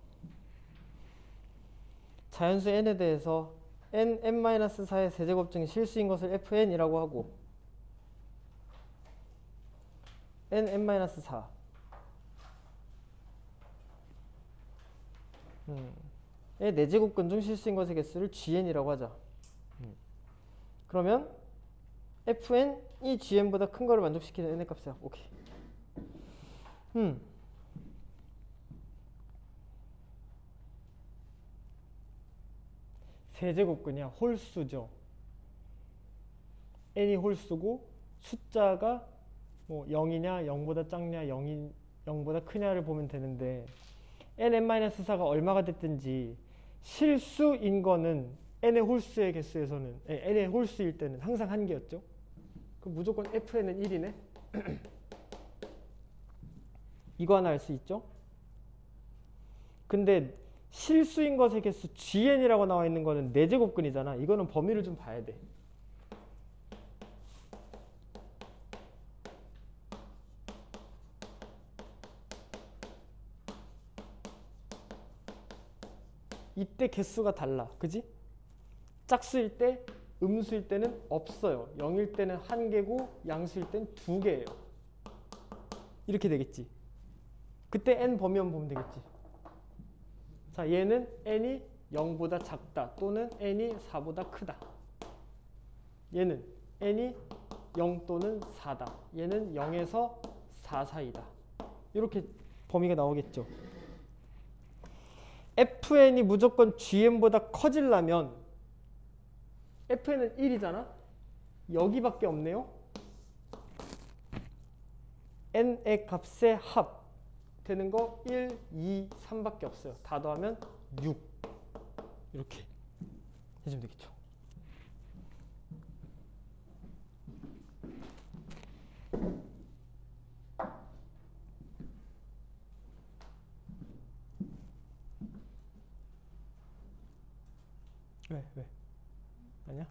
자연수 n에 대해서 n-4의 세제곱 중에 실수인 것을 fn이라고 하고 n-4 의 4제곱근 중 실수인 것의 개수를 gn이라고 하자. 그러면 fn이 gn보다 큰 거를 만족시키는 n의 값이야. 오케이. 세제곱근이야. 홀수죠. n이 홀수고 숫자가 뭐 0이냐 0보다 작냐 0보다 크냐를 보면 되는데 n-4가 얼마가 됐든지 실수인 거는 n의 홀수의 개수에서는 n의 홀수일 때는 항상 한 개였죠. 그럼 무조건 fn은 1이네. 이거 하나 알 수 있죠? 근데 실수인 것의 개수 gn이라고 나와 있는 거는 4제곱근이잖아. 이거는 범위를 좀 봐야 돼. 이때 개수가 달라. 그지? 짝수일 때, 음수일 때는 없어요. 0일 때는 1개고 양수일 때는 2개예요. 이렇게 되겠지. 그때 n 범위만 보면 되겠지. 자, 얘는 n이 0보다 작다 또는 n이 4보다 크다. 얘는 n이 0 또는 4다. 얘는 0에서 4 사이다. 이렇게 범위가 나오겠죠. fn이 무조건 gn보다 커지려면 fn은 1이잖아. 여기밖에 없네요. n의 값의 합 되는 거 1, 2, 3밖에 없어요. 다 더하면 6. 이렇게 해주면 되겠죠. 왜? 아니야?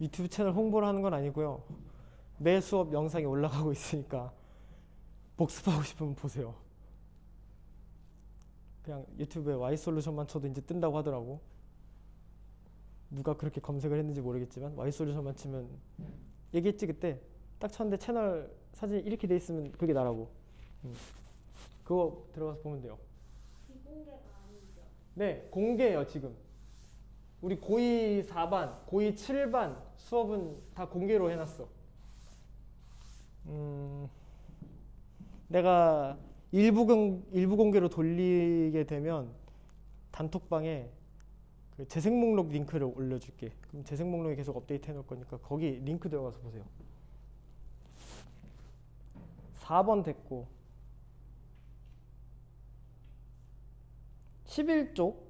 유튜브 채널 홍보를 하는 건 아니고요. 매 수업 영상이 올라가고 있으니까 복습하고 싶으면 보세요. 그냥 유튜브에 Y솔루션만 쳐도 이제 뜬다고 하더라고. 누가 그렇게 검색을 했는지 모르겠지만 Y솔루션만 치면 얘기했지 그때. 딱 쳤는데 채널 사진이 이렇게 돼 있으면 그게 나라고. 그거 들어가서 보면 돼요. 비공개가 아니죠? 네, 공개예요 지금. 우리 고2 4반, 고2 7반 수업은 다 공개로 해놨어. 내가 일부 공개로 돌리게 되면 단톡방에 그 재생 목록 링크를 올려줄게. 그럼 재생 목록에 계속 업데이트 해놓을 거니까 거기 링크 들어가서 보세요. 4번 됐고 11쪽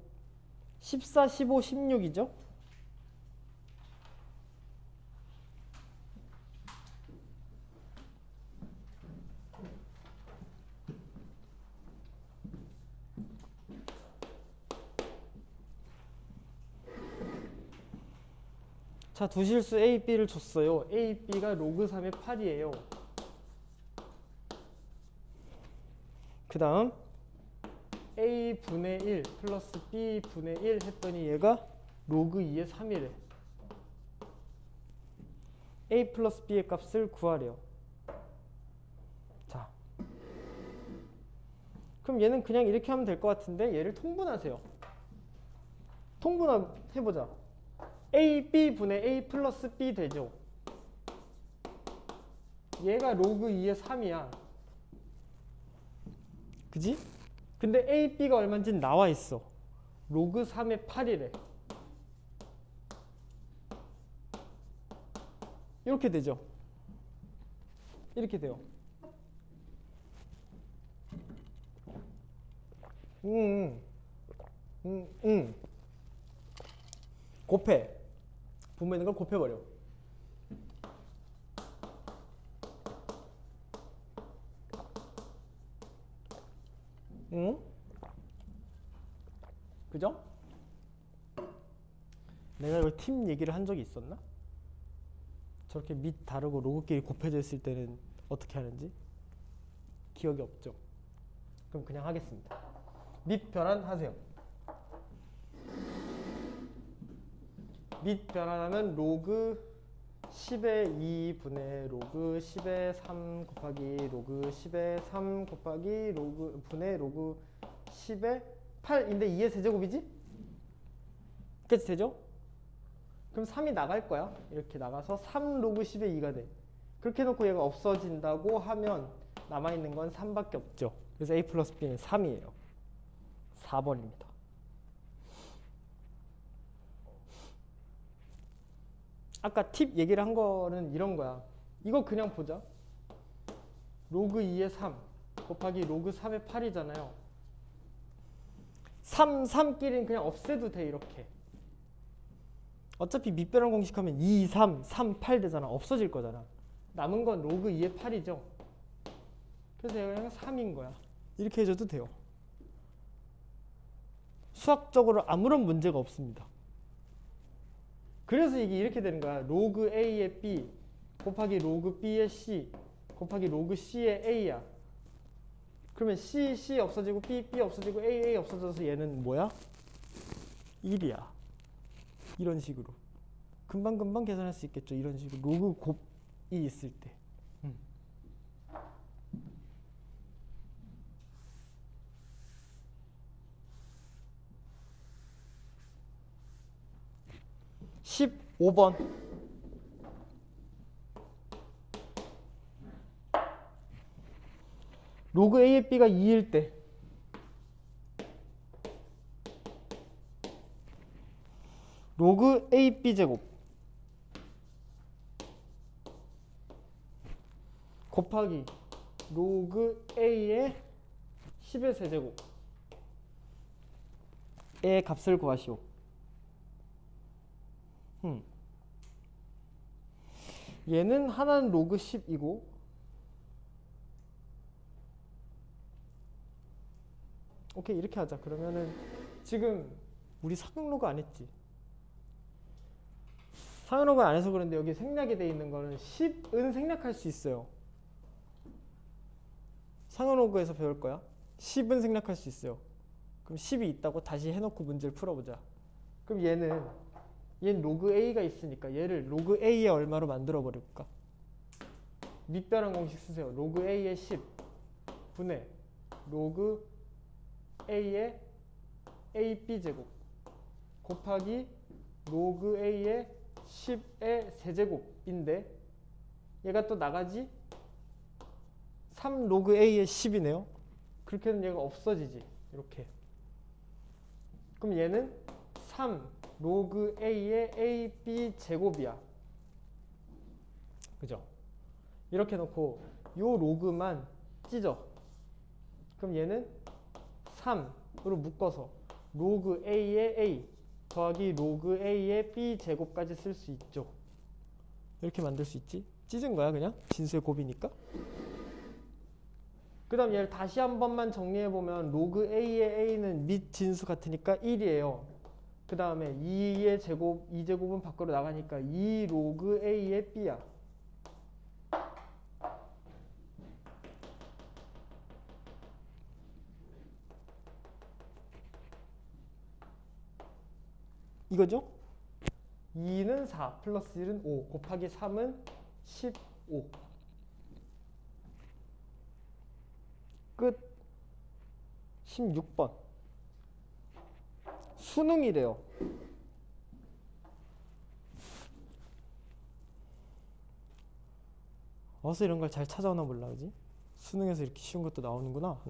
14, 15, 16이죠? 자, 두 실수 A, B를 줬어요. A, B가 로그 3의 8이에요. 그 다음 A분의 1 플러스 B분의 1 했더니 얘가 로그 2의 3이래. A 플러스 B의 값을 구하래요. 자, 그럼 얘는 그냥 이렇게 하면 될 것 같은데 얘를 통분하세요. 통분해보자. A, B분의 A 플러스 B 되죠. 얘가 로그 2의 3이야. 그지? 근데 A, B가 얼마인지 나와 있어. 로그 3의 8이래. 이렇게 되죠. 이렇게 돼요. 곱해. 분모에 있는 걸 곱해버려. 응? 그죠? 내가 이거 팀 얘기를 한 적이 있었나? 저렇게 밑 다르고 로그끼리 곱해져 있을 때는 어떻게 하는지 기억이 없죠. 그럼 그냥 하겠습니다. 밑 변환하세요. 밑 변환하면 로그 10의 2분의 로그 10의 3 곱하기 로그 10의 3 곱하기 로그 분의 로그 10의 8인데 2의 세제곱이지? 그치 되죠? 그럼 3이 나갈 거야. 이렇게 나가서 3 로그 10의 2가 돼. 그렇게 해놓고 얘가 없어진다고 하면 남아있는 건 3밖에 없죠. 그래서 A 플러스 B는 3이에요. 4번입니다. 아까 팁 얘기를 한 거는 이런 거야. 이거 그냥 보자. 로그 2의 3 곱하기 로그 3의 8이잖아요. 3, 3끼리는 그냥 없애도 돼. 이렇게. 어차피 밑변환 공식하면 2, 3, 3, 8 되잖아. 없어질 거잖아. 남은 건 로그 2의 8이죠. 그래서 얘가 그냥 3인 거야. 이렇게 해줘도 돼요. 수학적으로 아무런 문제가 없습니다. 그래서 이게 이렇게 되는 거야. 로그 A의 B 곱하기 로그 B의 C 곱하기 로그 C의 A야. 그러면 C, C 없어지고 B, B 없어지고 A, A 없어져서 얘는 뭐야? 1이야. 이런 식으로. 금방금방 계산할 수 있겠죠. 이런 식으로. 로그 곱이 있을 때. 15번. 로그 A의 B가 2일 때 로그 AB 제곱 곱하기 로그 A의 10의 세제곱의 값을 구하시오. 얘는 하나는 로그 10이고 오케이 이렇게 하자. 그러면은 지금 우리 상용로그 안 했지? 상용로그 안 해서 그런데 여기 생략이 돼 있는 거는 10은 생략할 수 있어요. 상용로그에서 배울 거야. 10은 생략할 수 있어요. 그럼 10이 있다고 다시 해놓고 문제를 풀어보자. 그럼 얘는 로그 A가 있으니까 얘를 로그 A의 얼마로 만들어 버릴까? 밑변환 공식 쓰세요. 로그 A의 10 분의 로그 A의 AB 제곱 곱하기 로그 A의 10의 세제곱인데 얘가 또 나가지? 3 로그 A의 10이네요. 그렇게 하면 얘가 없어지지. 이렇게. 그럼 얘는 3 로그 A의 AB 제곱이야. 그죠? 이렇게 놓고 요 로그만 찢어. 그럼 얘는 3으로 묶어서 로그 A의 A 더하기 로그 A의 B 제곱까지 쓸 수 있죠. 이렇게 만들 수 있지? 찢은 거야 그냥? 진수의 곱이니까. 그 다음 얘를 다시 한 번만 정리해보면 로그 A의 A는 밑 진수 같으니까 1이에요. 그 다음에 2의 제곱, 2제곱은 밖으로 나가니까 2 로그 A의 B야. 이거죠? 2는 4 플러스 1은 5 곱하기 3은 15. 끝. 16번. 수능이래요. 어디서 이런 걸 잘 찾아오나 몰라, 그지? 수능에서 이렇게 쉬운 것도 나오는구나.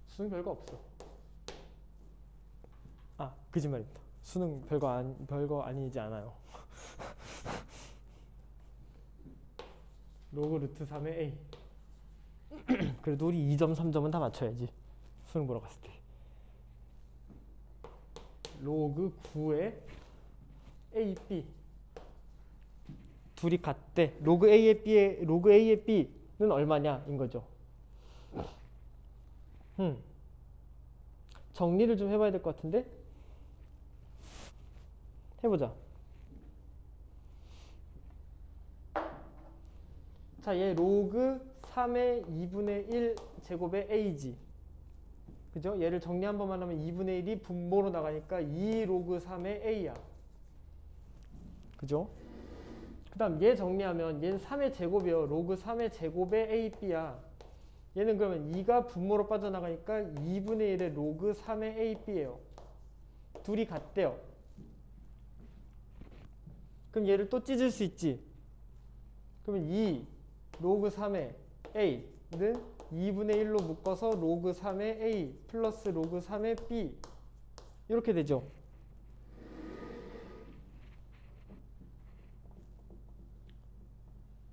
수능 별거 없어. 아, 거짓말입니다. 수능 별거 아니지 않아요. 로그 루트 3의 A. 그래도 우리 2점, 3점은 다 맞춰야지. 수능 보러 갔을 때. 로그 9의 A, B 둘이 같대. 로그 A의 B는 얼마냐 인 거죠. 정리를 좀 해봐야 될 것 같은데. 해보자. 자, 얘 로그 3의 2분의 1 제곱의 A지. 그죠? 얘를 정리 한 번만 하면 2분의 1이 분모로 나가니까 2 로그 3의 A야. 그죠? 그 다음 얘 정리하면 얘는 3의 제곱이요. 로그 3의 제곱의 AB야. 얘는 그러면 2가 분모로 빠져나가니까 2분의 1의 로그 3의 AB예요. 둘이 같대요. 그럼 얘를 또 찢을 수 있지. 그러면 2 로그 3의 A는 2분의 1로 묶어서 로그 3의 A 플러스 로그 3의 B 이렇게 되죠.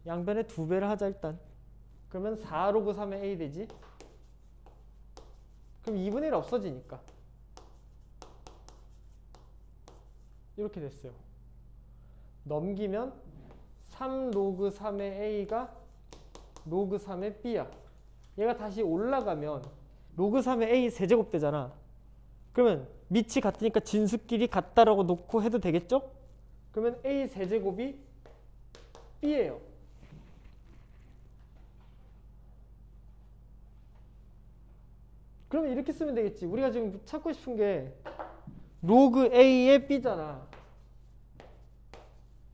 양변에 2배를 하자 일단. 그러면 4 로그 3의 A 되지. 그럼 2분의 1 없어지니까 이렇게 됐어요. 넘기면 3 로그 3의 A가 로그 3의 B야. 얘가 다시 올라가면 로그 3의 A 세제곱 되잖아. 그러면 밑이 같으니까 진수끼리 같다라고 놓고 해도 되겠죠? 그러면 A 세제곱이 B예요. 그러면 이렇게 쓰면 되겠지. 우리가 지금 찾고 싶은 게 로그 A의 B잖아.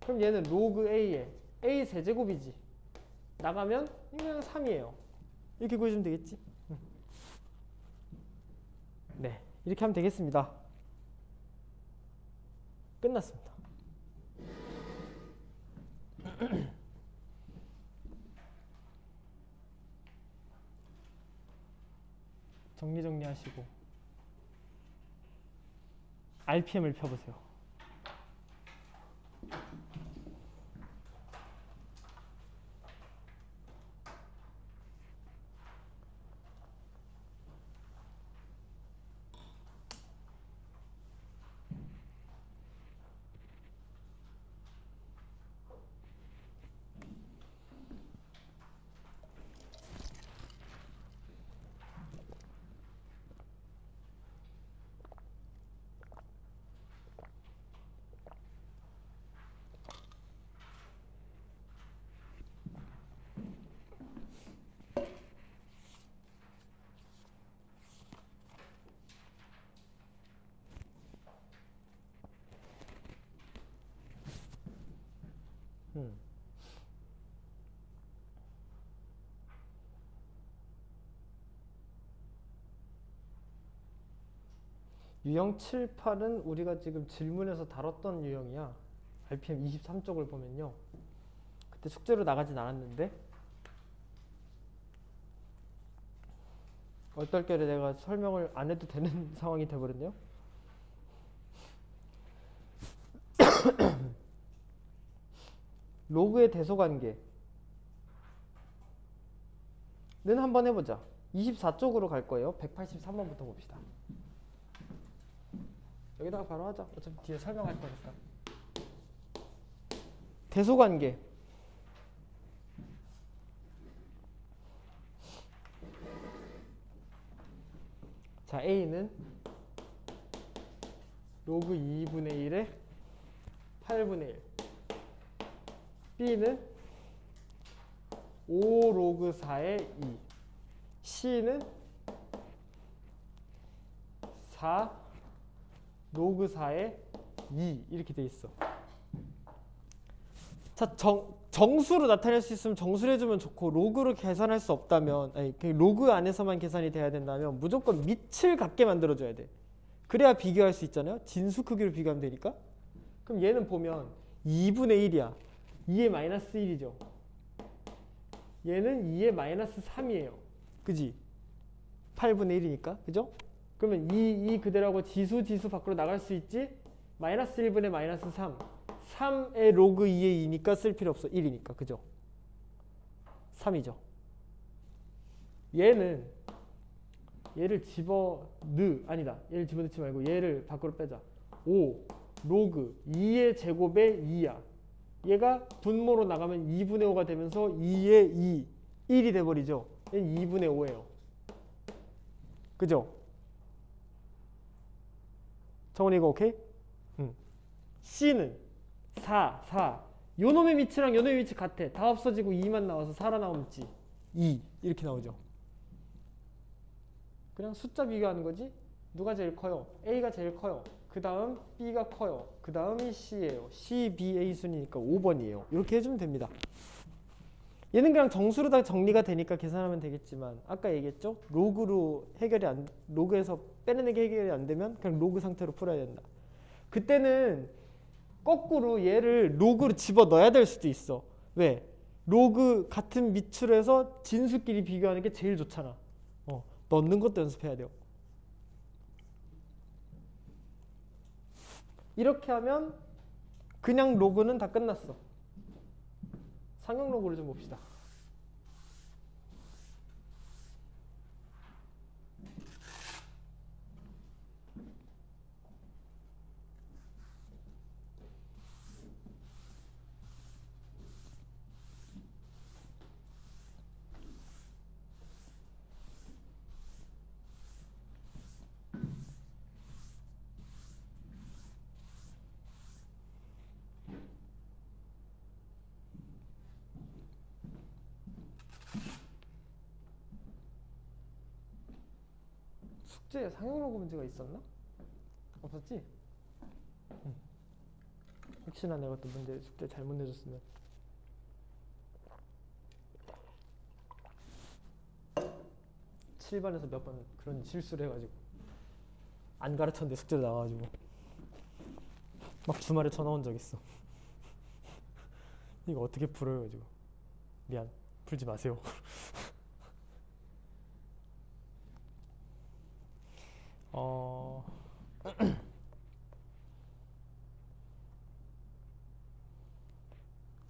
그럼 얘는 로그 A의 A 세제곱이지. 나가면 이거는 3이에요. 이렇게 구해주면 되겠지. 네, 이렇게 하면 되겠습니다. 끝났습니다. 정리하시고 RPM을 펴보세요. 유형 7, 8은 우리가 지금 질문에서 다뤘던 유형이야. RPM 23쪽을 보면요. 그때 숙제로 나가진 않았는데 얼떨결에 내가 설명을 안 해도 되는 상황이 돼버렸네요. 로그의 대소관계는 한번 해보자. 24쪽으로 갈 거예요. 183번부터 봅시다. 여기다가 바로 하자. 어차피 뒤에 설명할 거니까. 대소관계. 자, A는 로그 2분의 1에 8분의 1. B는 5 로그 4의 2. C는 4 로그 4의 2 이렇게 돼 있어. 자, 정수로 나타낼 수 있으면 정수로 해주면 좋고, 로그로 계산할 수 없다면, 아니 로그 안에서만 계산이 돼야 된다면 무조건 밑을 같게 만들어줘야 돼. 그래야 비교할 수 있잖아요. 진수 크기로 비교하면 되니까. 그럼 얘는 보면 2분의 1이야 2의 마이너스 1이죠 얘는 2의 마이너스 3이에요 그지? 8분의 1이니까 그죠? 그러면 2 그대로 하고 지수 밖으로 나갈 수 있지? 마이너스 1분의 마이너스 3 3의 로그 2의 2니까 쓸 필요 없어 1이니까 그죠? 3이죠 얘를 집어넣지 말고 얘를 밖으로 빼자 5 로그 2의 제곱의 2야. 얘가 분모로 나가면 2분의 5가 되면서 2의 2, 1이 돼버리죠. 얘는 2분의 5예요. 그죠? 정훈이 이거 오케이? C는 4. 요놈의 위치랑 요놈의 위치 같아. 다 없어지고 2만 나와서 살아남지. 2 이렇게 나오죠. 그냥 숫자 비교하는 거지. 누가 제일 커요? A가 제일 커요. 그 다음 B가 커요. 그 다음이 C예요. C, B, A 순이니까 5번이에요. 이렇게 해주면 됩니다. 얘는 그냥 정수로 다 정리가 되니까 계산하면 되겠지만 아까 얘기했죠? 로그에서 빼내는 게 해결이 안 되면 그냥 로그 상태로 풀어야 된다. 그때는 거꾸로 얘를 로그로 집어넣어야 될 수도 있어. 왜? 로그 같은 밑으로 해서 진수끼리 비교하는 게 제일 좋잖아. 넣는 것도 연습해야 돼요. 이렇게 하면 그냥 로그는 다 끝났어. 상용 로그를 좀 봅시다. 숙제에 상용 로그 문제가 있었나? 없었지? 혹시나 내가 또 문제 숙제 잘못 내줬으면. 칠반에서 몇 번 그런 실수를 해가지고 안 가르쳤는데 숙제로 나와가지고 막 주말에 전화 온 적 있어. 이거 어떻게 풀어요? 가지고 미안, 풀지 마세요.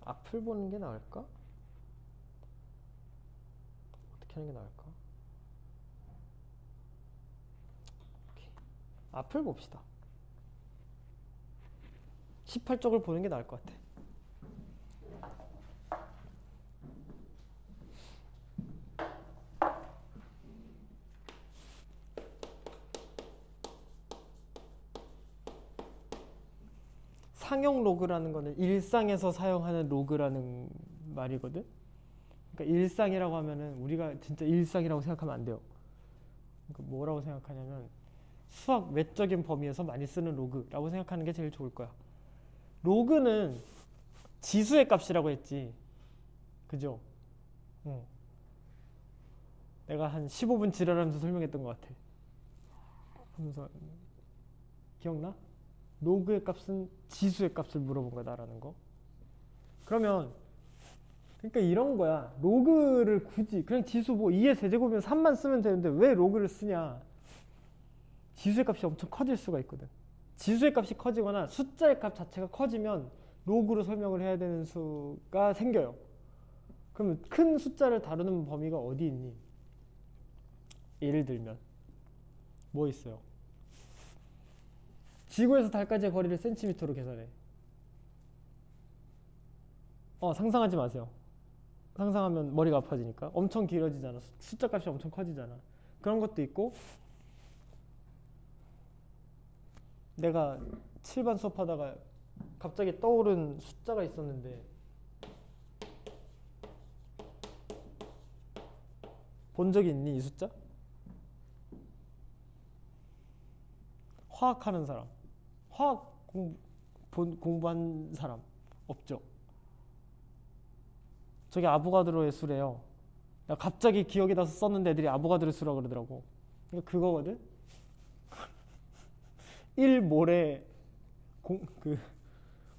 앞을 보는 게 나을까? 어떻게 하는 게 나을까? 오케이. 앞을 봅시다. 18쪽을 보는 게 나을 것 같아. 상용 로그라는 거는 일상에서 사용하는 로그라는 말이거든. 그러니까 일상이라고 하면은 우리가 진짜 일상이라고 생각하면 안 돼요. 그러니까 뭐라고 생각하냐면 수학 외적인 범위에서 많이 쓰는 로그라고 생각하는 게 제일 좋을 거야. 로그는 지수의 값이라고 했지. 그죠? 내가 한 15분 지랄하면서 설명했던 것 같아. 하면서 기억나? 로그의 값은 지수의 값을 물어본 거다라는 거. 그러면 그러니까 이런 거야. 로그를 굳이 그냥 지수 뭐 2의 세제곱이면 3만 쓰면 되는데 왜 로그를 쓰냐. 지수의 값이 엄청 커질 수가 있거든. 지수의 값이 커지거나 숫자의 값 자체가 커지면 로그로 설명을 해야 되는 수가 생겨요. 그러면 큰 숫자를 다루는 범위가 어디 있니? 예를 들면 뭐 있어요? 지구에서 달까지의 거리를 센티미터로 계산해. 상상하지 마세요. 상상하면 머리가 아파지니까. 엄청 길어지잖아. 숫자 값이 엄청 커지잖아. 그런 것도 있고, 내가 7반 수업하다가 갑자기 떠오른 숫자가 있었는데 본 적이 있니? 이 숫자? 화학하는 사람, 화학 공부한 사람 없죠? 저게 아보가드로의 수래요. 갑자기 기억이 나서 썼는데 애들이 아보가드로 수라고 그러더라고. 그러니까 그거거든. 1몰에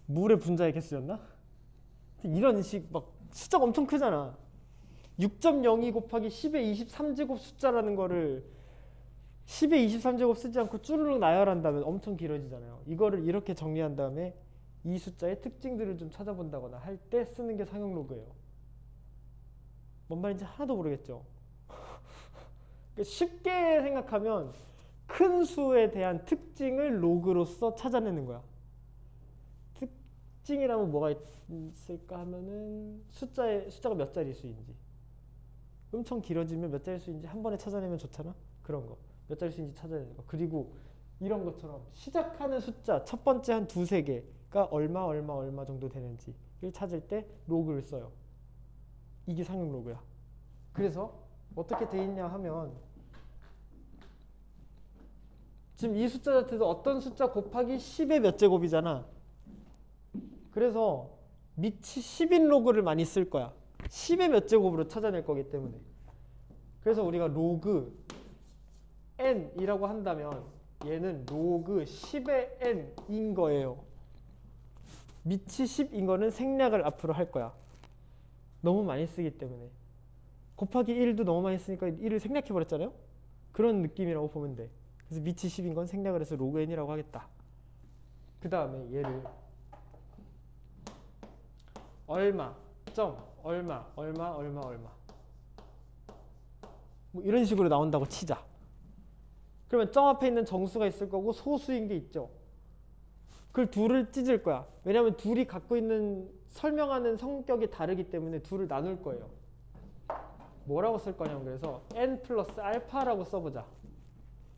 물의 분자의 개수였나? 이런 식 막 숫자가 엄청 크잖아. 6.02 곱하기 10의 23제곱 숫자라는 거를 10의 23제곱 쓰지 않고 쭈르륵 나열한다면 엄청 길어지잖아요. 이거를 이렇게 정리한 다음에 이 숫자의 특징들을 좀 찾아본다거나 할 때 쓰는 게 상용 로그예요. 뭔 말인지 하나도 모르겠죠? 쉽게 생각하면 큰 수에 대한 특징을 로그로서 찾아내는 거야. 특징이라면 뭐가 있을까 하면은 숫자가 몇 자리 수인지. 엄청 길어지면 몇 자리 수인지 한 번에 찾아내면 좋잖아. 그런 거. 몇 자리 수인지 찾아내는 거. 그리고 이런 것처럼 시작하는 숫자 첫 번째 한 두세 개가 얼마 정도 되는지를 찾을 때 로그를 써요. 이게 상용 로그야. 그래서 어떻게 돼 있냐 하면 지금 이 숫자 자체도 어떤 숫자 곱하기 10의 몇 제곱이잖아. 그래서 밑이 10인 로그를 많이 쓸 거야. 10의 몇 제곱으로 찾아낼 거기 때문에. 그래서 우리가 로그 n이라고 한다면 얘는 로그 10의 n인 거예요. 밑이 10인 거는 생략을 앞으로 할 거야. 너무 많이 쓰기 때문에. 곱하기 1도 너무 많이 쓰니까 1을 생략해 버렸잖아요. 그런 느낌이라고 보면 돼. 그래서 밑이 10인 건 생략을 해서 로그 n이라고 하겠다. 그 다음에 얘를 얼마, 점, 얼마 뭐 이런 식으로 나온다고 치자. 그러면 점 앞에 있는 정수가 있을 거고 소수인 게 있죠. 그걸 둘을 찢을 거야. 왜냐하면 둘이 갖고 있는 설명하는 성격이 다르기 때문에 둘을 나눌 거예요. 뭐라고 쓸 거냐면 그래서 n 플러스 알파라고 써보자.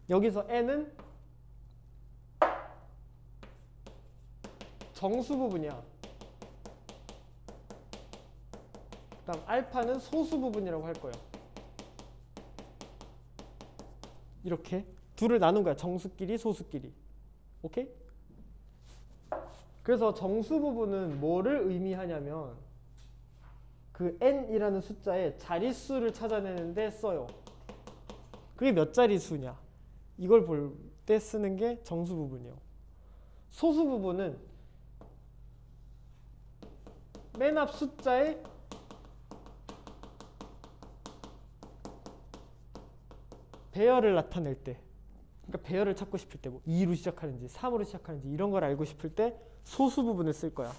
여기서 n은 정수 부분이야. 그 다음 알파는 소수 부분이라고 할 거예요. 이렇게 둘을 나눈 거야. 정수끼리 소수끼리. 오케이? 그래서 정수 부분은 뭐를 의미하냐면 그 n이라는 숫자의 자릿수를 찾아내는데 써요. 그게 몇 자릿수냐? 이걸 볼 때 쓰는 게 정수 부분이요. 소수 부분은 맨 앞 숫자의 배열을 나타낼 때, 그러니까 배열을 찾고 싶을 때, 뭐 2로 시작하는지 3으로 시작하는지 이런 걸 알고 싶을 때 소수 부분을 쓸 거야.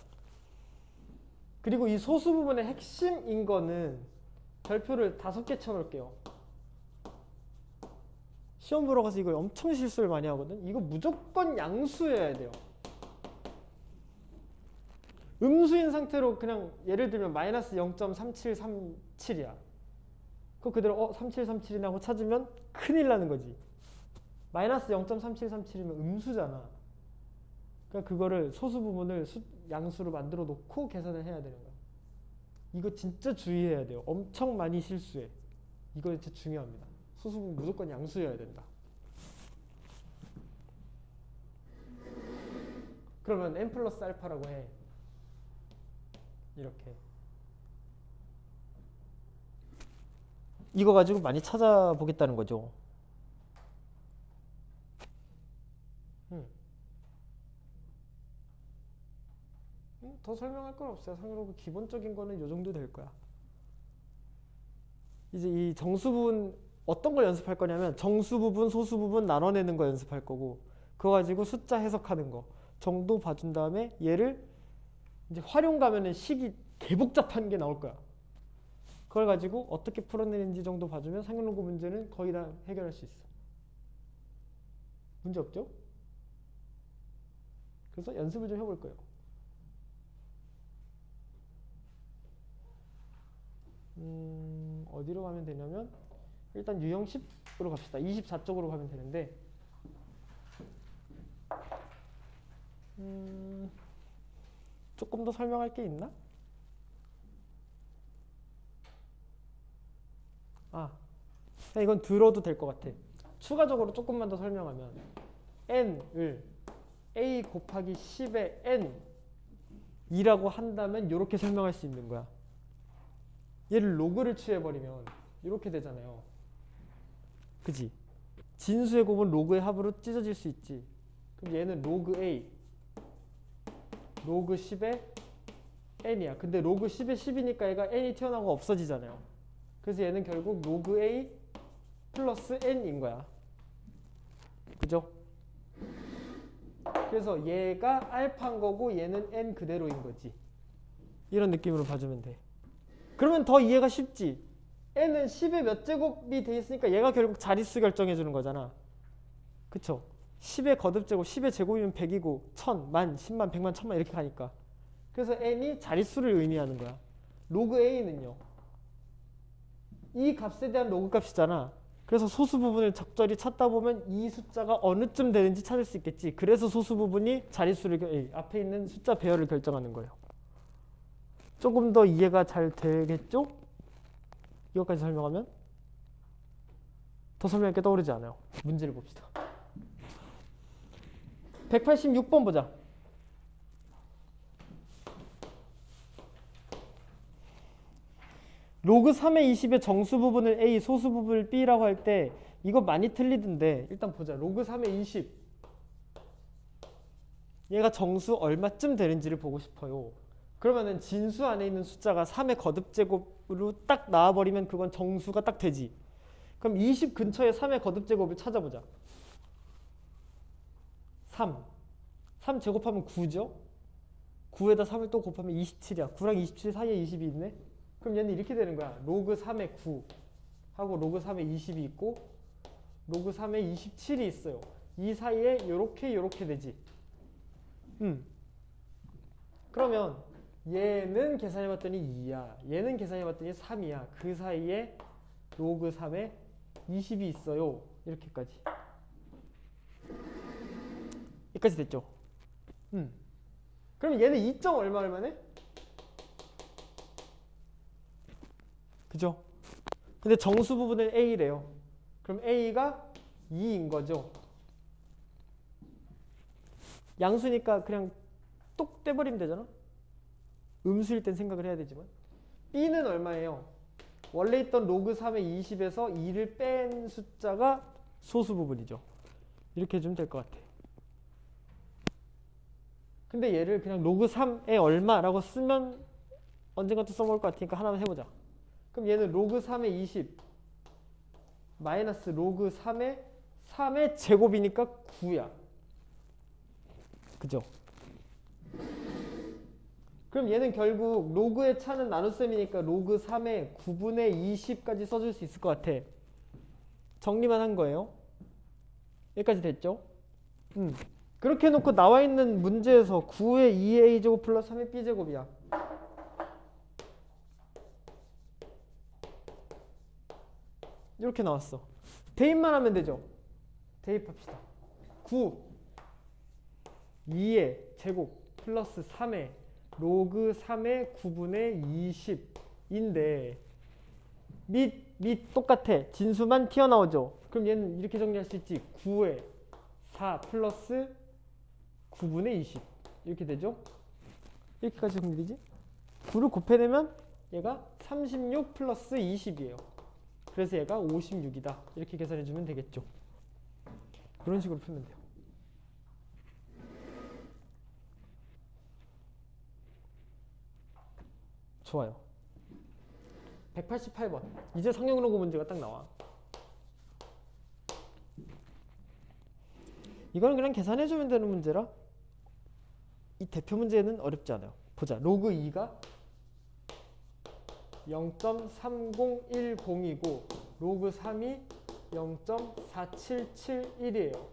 그리고 이 소수 부분의 핵심인 거는 별표를 5개 쳐놓을게요. 시험 보러 가서 이걸 엄청 실수를 많이 하거든. 이거 무조건 양수여야 돼요. 음수인 상태로 그냥 예를 들면 마이너스 0.3737이야. 그거 그대로 3737이나 하고 찾으면 큰일 나는 거지. 마이너스 0.3737이면 음수잖아. 그러니까 그거를 소수 부분을 양수로 만들어 놓고 계산을 해야 되는 거야. 이거 진짜 주의해야 돼요. 엄청 많이 실수해. 이거 진짜 중요합니다. 소수 부분 무조건 양수여야 된다. 그러면 n 플러스 알파라고 해. 이렇게. 이거 가지고 많이 찾아보겠다는 거죠. 더 설명할 건 없어요. 상으로 기본적인 거는 이 정도 될 거야. 이제 이 정수 부분 어떤 걸 연습할 거냐면 정수 부분, 소수 부분 나눠내는 거 연습할 거고, 그거 가지고 숫자 해석하는 거 정도 봐준 다음에 얘를 이제 활용 가면은 식이 개복잡한 게 나올 거야. 그걸 가지고 어떻게 풀어내는지 정도 봐주면 상용로그 문제는 거의 다 해결할 수 있어. 문제 없죠? 그래서 연습을 좀 해볼 거예요. 어디로 가면 되냐면 일단 유형 10으로 갑시다. 24쪽으로 가면 되는데 조금 더 설명할 게 있나? 이건 들어도 될 것 같아. 추가적으로 조금만 더 설명하면 n을 a 곱하기 10의 n이라고 한다면 이렇게 설명할 수 있는 거야. 얘를 로그를 취해버리면 이렇게 되잖아요. 그지? 진수의 곱은 로그의 합으로 찢어질 수 있지. 그럼 얘는 로그 a 로그 10의 n이야. 근데 로그 10의 10이니까 얘가 n이 튀어나오고 없어지잖아요. 그래서 얘는 결국 로그 a 플러스 n인 거야. 그죠? 그래서 얘가 알파인 거고 얘는 n 그대로인 거지. 이런 느낌으로 봐주면 돼. 그러면 더 이해가 쉽지. n은 10의 몇 제곱이 돼 있으니까 얘가 결국 자릿수 결정해 주는 거잖아. 그쵸? 10의 거듭제곱, 10의 제곱이면 100이고 1000, 만, 10만, 100만, 1000만 이렇게 가니까 그래서 n이 자릿수를 의미하는 거야. 로그 a는요. 이 값에 대한 로그 값이잖아. 그래서 소수 부분을 적절히 찾다 보면 이 숫자가 어느쯤 되는지 찾을 수 있겠지. 그래서 소수 부분이 자릿수를 앞에 있는 숫자 배열을 결정하는 거예요. 조금 더 이해가 잘 되겠죠? 이것까지 설명하면 더 설명할 게 떠오르지 않아요. 문제를 봅시다. 186번 보자. 로그 3의 20의 정수 부분을 A, 소수 부분을 B라고 할 때 이거 많이 틀리던데 일단 보자. 로그 3의 20 얘가 정수 얼마쯤 되는지를 보고 싶어요. 그러면은 진수 안에 있는 숫자가 3의 거듭제곱으로 딱 나와버리면 그건 정수가 딱 되지. 그럼 20 근처에 3의 거듭제곱을 찾아보자. 3 제곱하면 9죠? 9에다 3을 또 곱하면 27이야. 9랑 27 사이에 20이 있네? 그럼 얘는 이렇게 되는 거야. 로그 3의 9 하고 로그 3의 20이 있고 로그 3의 27이 있어요. 이 사이에 요렇게 되지. 그러면 얘는 계산해봤더니 2야. 얘는 계산해봤더니 3이야. 그 사이에 로그 3의 20이 있어요. 이렇게까지. 여기까지 됐죠? 그럼 얘는 2점 얼마네? 그죠? 근데 정수 부분은 A래요. 그럼 A가 2인 거죠. 양수니까 그냥 똑 떼버리면 되잖아. 음수일 땐 생각을 해야 되지만. B는 얼마예요? 원래 있던 로그 3의 20에서 2를 뺀 숫자가 소수 부분이죠. 이렇게 해주면 될 것 같아. 근데 얘를 그냥 로그 3에 얼마라고 쓰면 언젠가 또 써먹을 것 같으니까 하나만 해보자. 그럼 얘는 로그 3의 20 마이너스 로그 3의 제곱이니까 9야. 그죠? 그럼 얘는 결국 로그의 차는 나눗셈이니까 로그 3의 9분의 20까지 써줄 수 있을 것 같아. 정리만 한 거예요. 여기까지 됐죠? 그렇게 해놓고 나와 있는 문제에서 9의 2의 a제곱 플러스 3의 b제곱이야. 이렇게 나왔어. 대입만 하면 되죠. 대입합시다. 9 2의 제곱 플러스 3의 로그 3의 9분의 20인데 밑 똑같아. 진수만 튀어나오죠. 그럼 얘는 이렇게 정리할 수 있지. 9의 4 플러스 9분의 20 이렇게 되죠. 이렇게까지 정리되지. 9를 곱해내면 얘가 36 플러스 20이에요. 그래서 얘가 56이다. 이렇게 계산해주면 되겠죠. 그런 식으로 풀면 돼요. 좋아요. 188번. 이제 성형로그 문제가 딱 나와. 이거는 그냥 계산해주면 되는 문제라 이 대표 문제는 어렵지 않아요. 보자. 로그 2가 0.3010이고 로그 3이 0.4771이에요.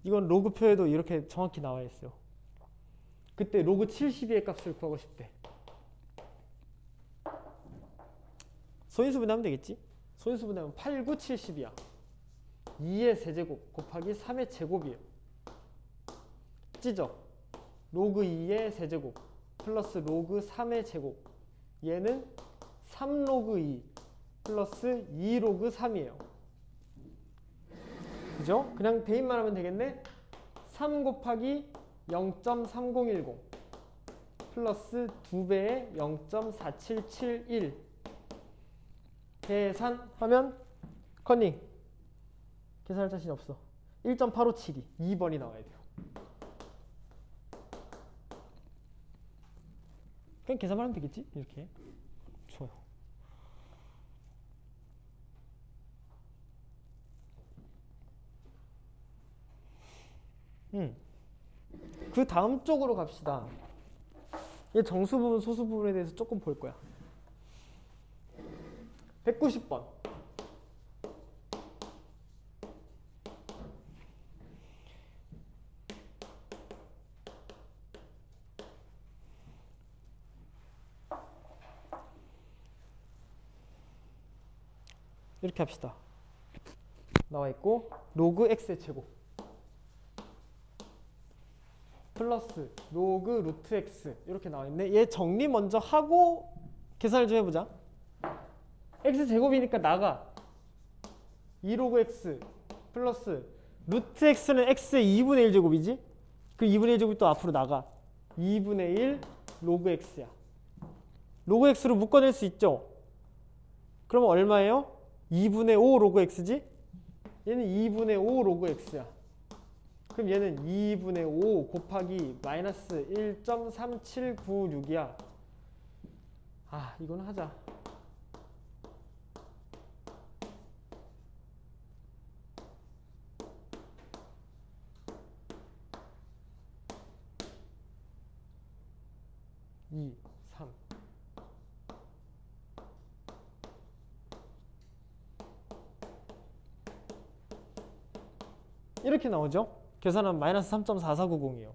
이건 로그표에도 이렇게 정확히 나와 있어요. 그때 로그 72의 값을 구하고 싶대. 소인수 분해하면 되겠지? 소인수 분해하면 8, 9, 70이야. 2의 세제곱 곱하기 3의 제곱이에요. 찌죠? 로그 2의 세제곱 플러스 로그 3의 제곱. 얘는 3로그 2 플러스 2로그 3이에요. 그죠? 그냥 대입만 하면 되겠네? 3 곱하기 0.3010 플러스 2배의 0.4771 계산하면 커닝 계산할 자신 없어. 1.8572 2번이 나와야 돼요. 그냥 계산만 하면 되겠지? 이렇게. 좋아요. 그 다음 쪽으로 갑시다. 얘 정수 부분, 소수 부분에 대해서 조금 볼 거야. 190번. 이렇게 합시다. 나와 있고 로그 x의 제곱 플러스 로그 루트 x 이렇게 나와 있네. 얘 정리 먼저 하고 계산을 좀 해보자. x 제곱이니까 나가 2로그 x 플러스 루트 x는 x의 2분의 1 제곱이지? 그 2분의 1 제곱이 또 앞으로 나가 2분의 1 로그 x야. 로그 x로 묶어낼 수 있죠? 그러면 얼마예요? 2분의 5 로그 x지? 얘는 2분의 5 로그 x야. 그럼 얘는 2분의 5 곱하기 마이너스 1.3796이야. 아, 이건 하자. 이, 3. 이렇게 나오죠? 계산하면 마이너스 3.4490이에요.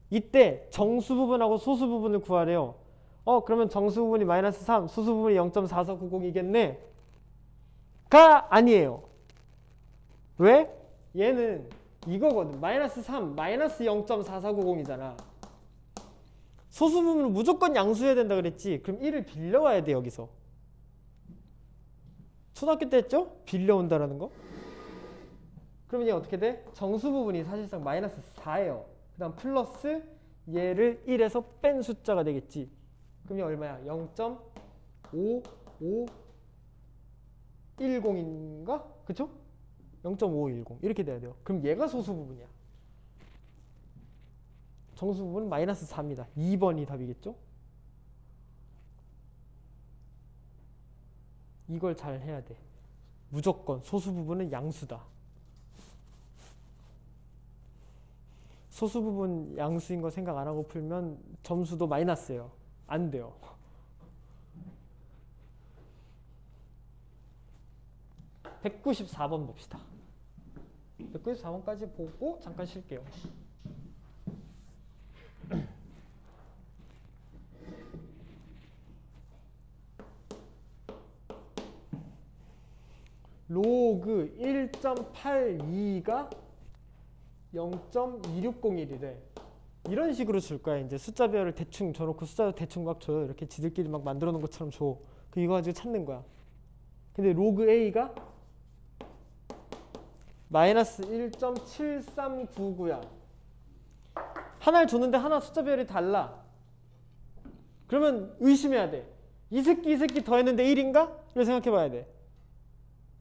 이때 정수 부분하고 소수 부분을 구하래요. 그러면 정수 부분이 마이너스 3, 소수 부분이 0.4490이겠네? 가 아니에요. 왜? 얘는 이거거든. 마이너스 3, 마이너스 0.4490이잖아. 소수 부분은 무조건 양수해야 된다 그랬지. 그럼 1을 빌려와야 돼, 여기서. 초등학교 때 했죠? 빌려온다라는 거. 그러면 얘 어떻게 돼? 정수 부분이 사실상 마이너스 4예요. 그 다음 플러스 얘를 1에서 뺀 숫자가 되겠지. 그럼 얘 얼마야? 0.5510인가? 그쵸? 0.5510 이렇게 돼야 돼요. 그럼 얘가 소수 부분이야. 정수 부분은 마이너스 4입니다. 2번이 답이겠죠? 이걸 잘 해야 돼. 무조건 소수 부분은 양수다. 소수 부분 양수인 거 생각 안 하고 풀면 점수도 마이너스예요. 안 돼요. (194번) 봅시다. 194번까지 보고 잠깐 쉴게요. 로그 1.82가 0.2601이래. 이런 식으로 줄 거야. 이제 숫자별을 대충 줘놓고 숫자도 대충 막 줘요. 이렇게 지들끼리 막 만들어 놓은 것처럼 줘. 그 이거 가지고 찾는 거야. 근데 로그 A가 마이너스 1.7399야. 하나를 줬는데 하나 숫자별이 달라. 그러면 의심해야 돼. 이 새끼 더했는데 1인가? 이걸 생각해 봐야 돼.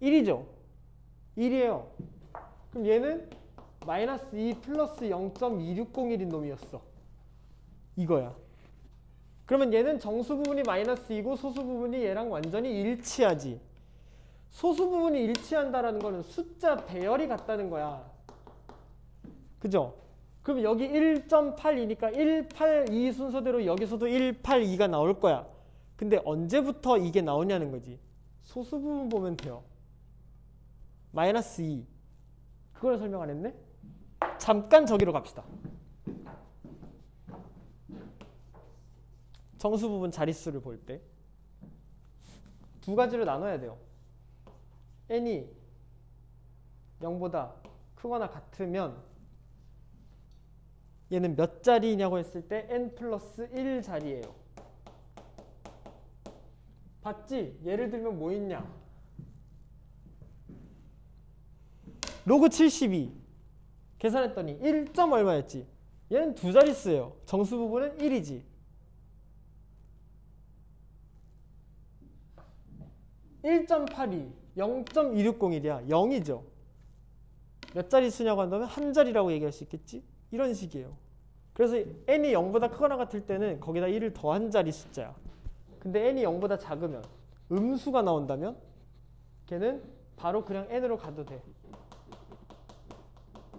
1이죠? 1이에요. 그럼 얘는 마이너스 2 플러스 0.2601인 놈이었어. 이거야. 그러면 얘는 정수 부분이 마이너스 2고 소수 부분이 얘랑 완전히 일치하지. 소수 부분이 일치한다라는 거는 숫자 배열이 같다는 거야. 그죠? 그럼 여기 1.82니까 182 순서대로 여기서도 182가 나올 거야. 근데 언제부터 이게 나오냐는 거지. 소수 부분 보면 돼요. 마이너스 2. 그걸 설명 안 했네? 잠깐 저기로 갑시다. 정수 부분 자릿수를 볼 때 두 가지로 나눠야 돼요. n이 0보다 크거나 같으면 얘는 몇 자리냐고 했을 때 n 플러스 1 자리예요. 봤지? 예를 들면 뭐 있냐? 로그 72 계산했더니 1. 얼마였지? 얘는 두 자릿수예요. 정수 부분은 1이지. 1.82 0.2601이야. 0이죠. 몇 자릿수냐고 한다면 한 자리라고 얘기할 수 있겠지? 이런 식이에요. 그래서 n이 0보다 크거나 같을 때는 거기다 1을 더한 자리 숫자야. 근데 n이 0보다 작으면 음수가 나온다면 걔는 바로 그냥 n으로 가도 돼.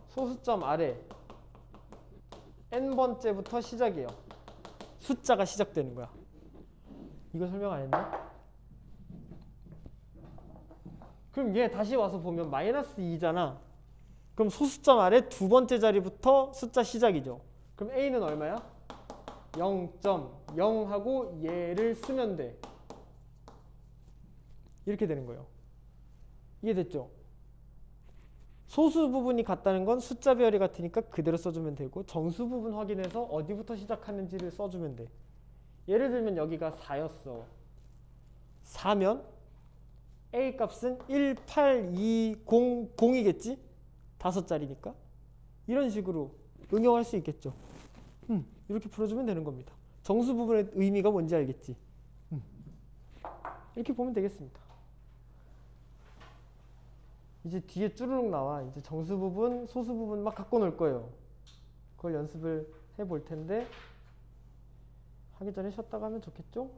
소수점 아래 n번째부터 시작이에요. 숫자가 시작되는 거야. 이거 설명 안 했나? 그럼 얘 다시 와서 보면 마이너스 2잖아. 그럼 소수점 아래 두 번째 자리부터 숫자 시작이죠. 그럼 a는 얼마야? 0.0 하고 얘를 쓰면 돼. 이렇게 되는 거예요. 이해됐죠? 소수 부분이 같다는 건 숫자 배열이 같으니까 그대로 써주면 되고 정수 부분 확인해서 어디부터 시작하는지를 써주면 돼. 예를 들면 여기가 4였어. 4면 A 값은 18200이겠지? 5자리니까. 이런 식으로 응용할 수 있겠죠. 이렇게 풀어주면 되는 겁니다. 정수 부분의 의미가 뭔지 알겠지? 이렇게 보면 되겠습니다. 이제 뒤에 쭈루룩 나와. 이제 정수 부분, 소수 부분 막 갖고 놀 거예요. 그걸 연습을 해볼 텐데 하기 전에 쉬었다가 하면 좋겠죠?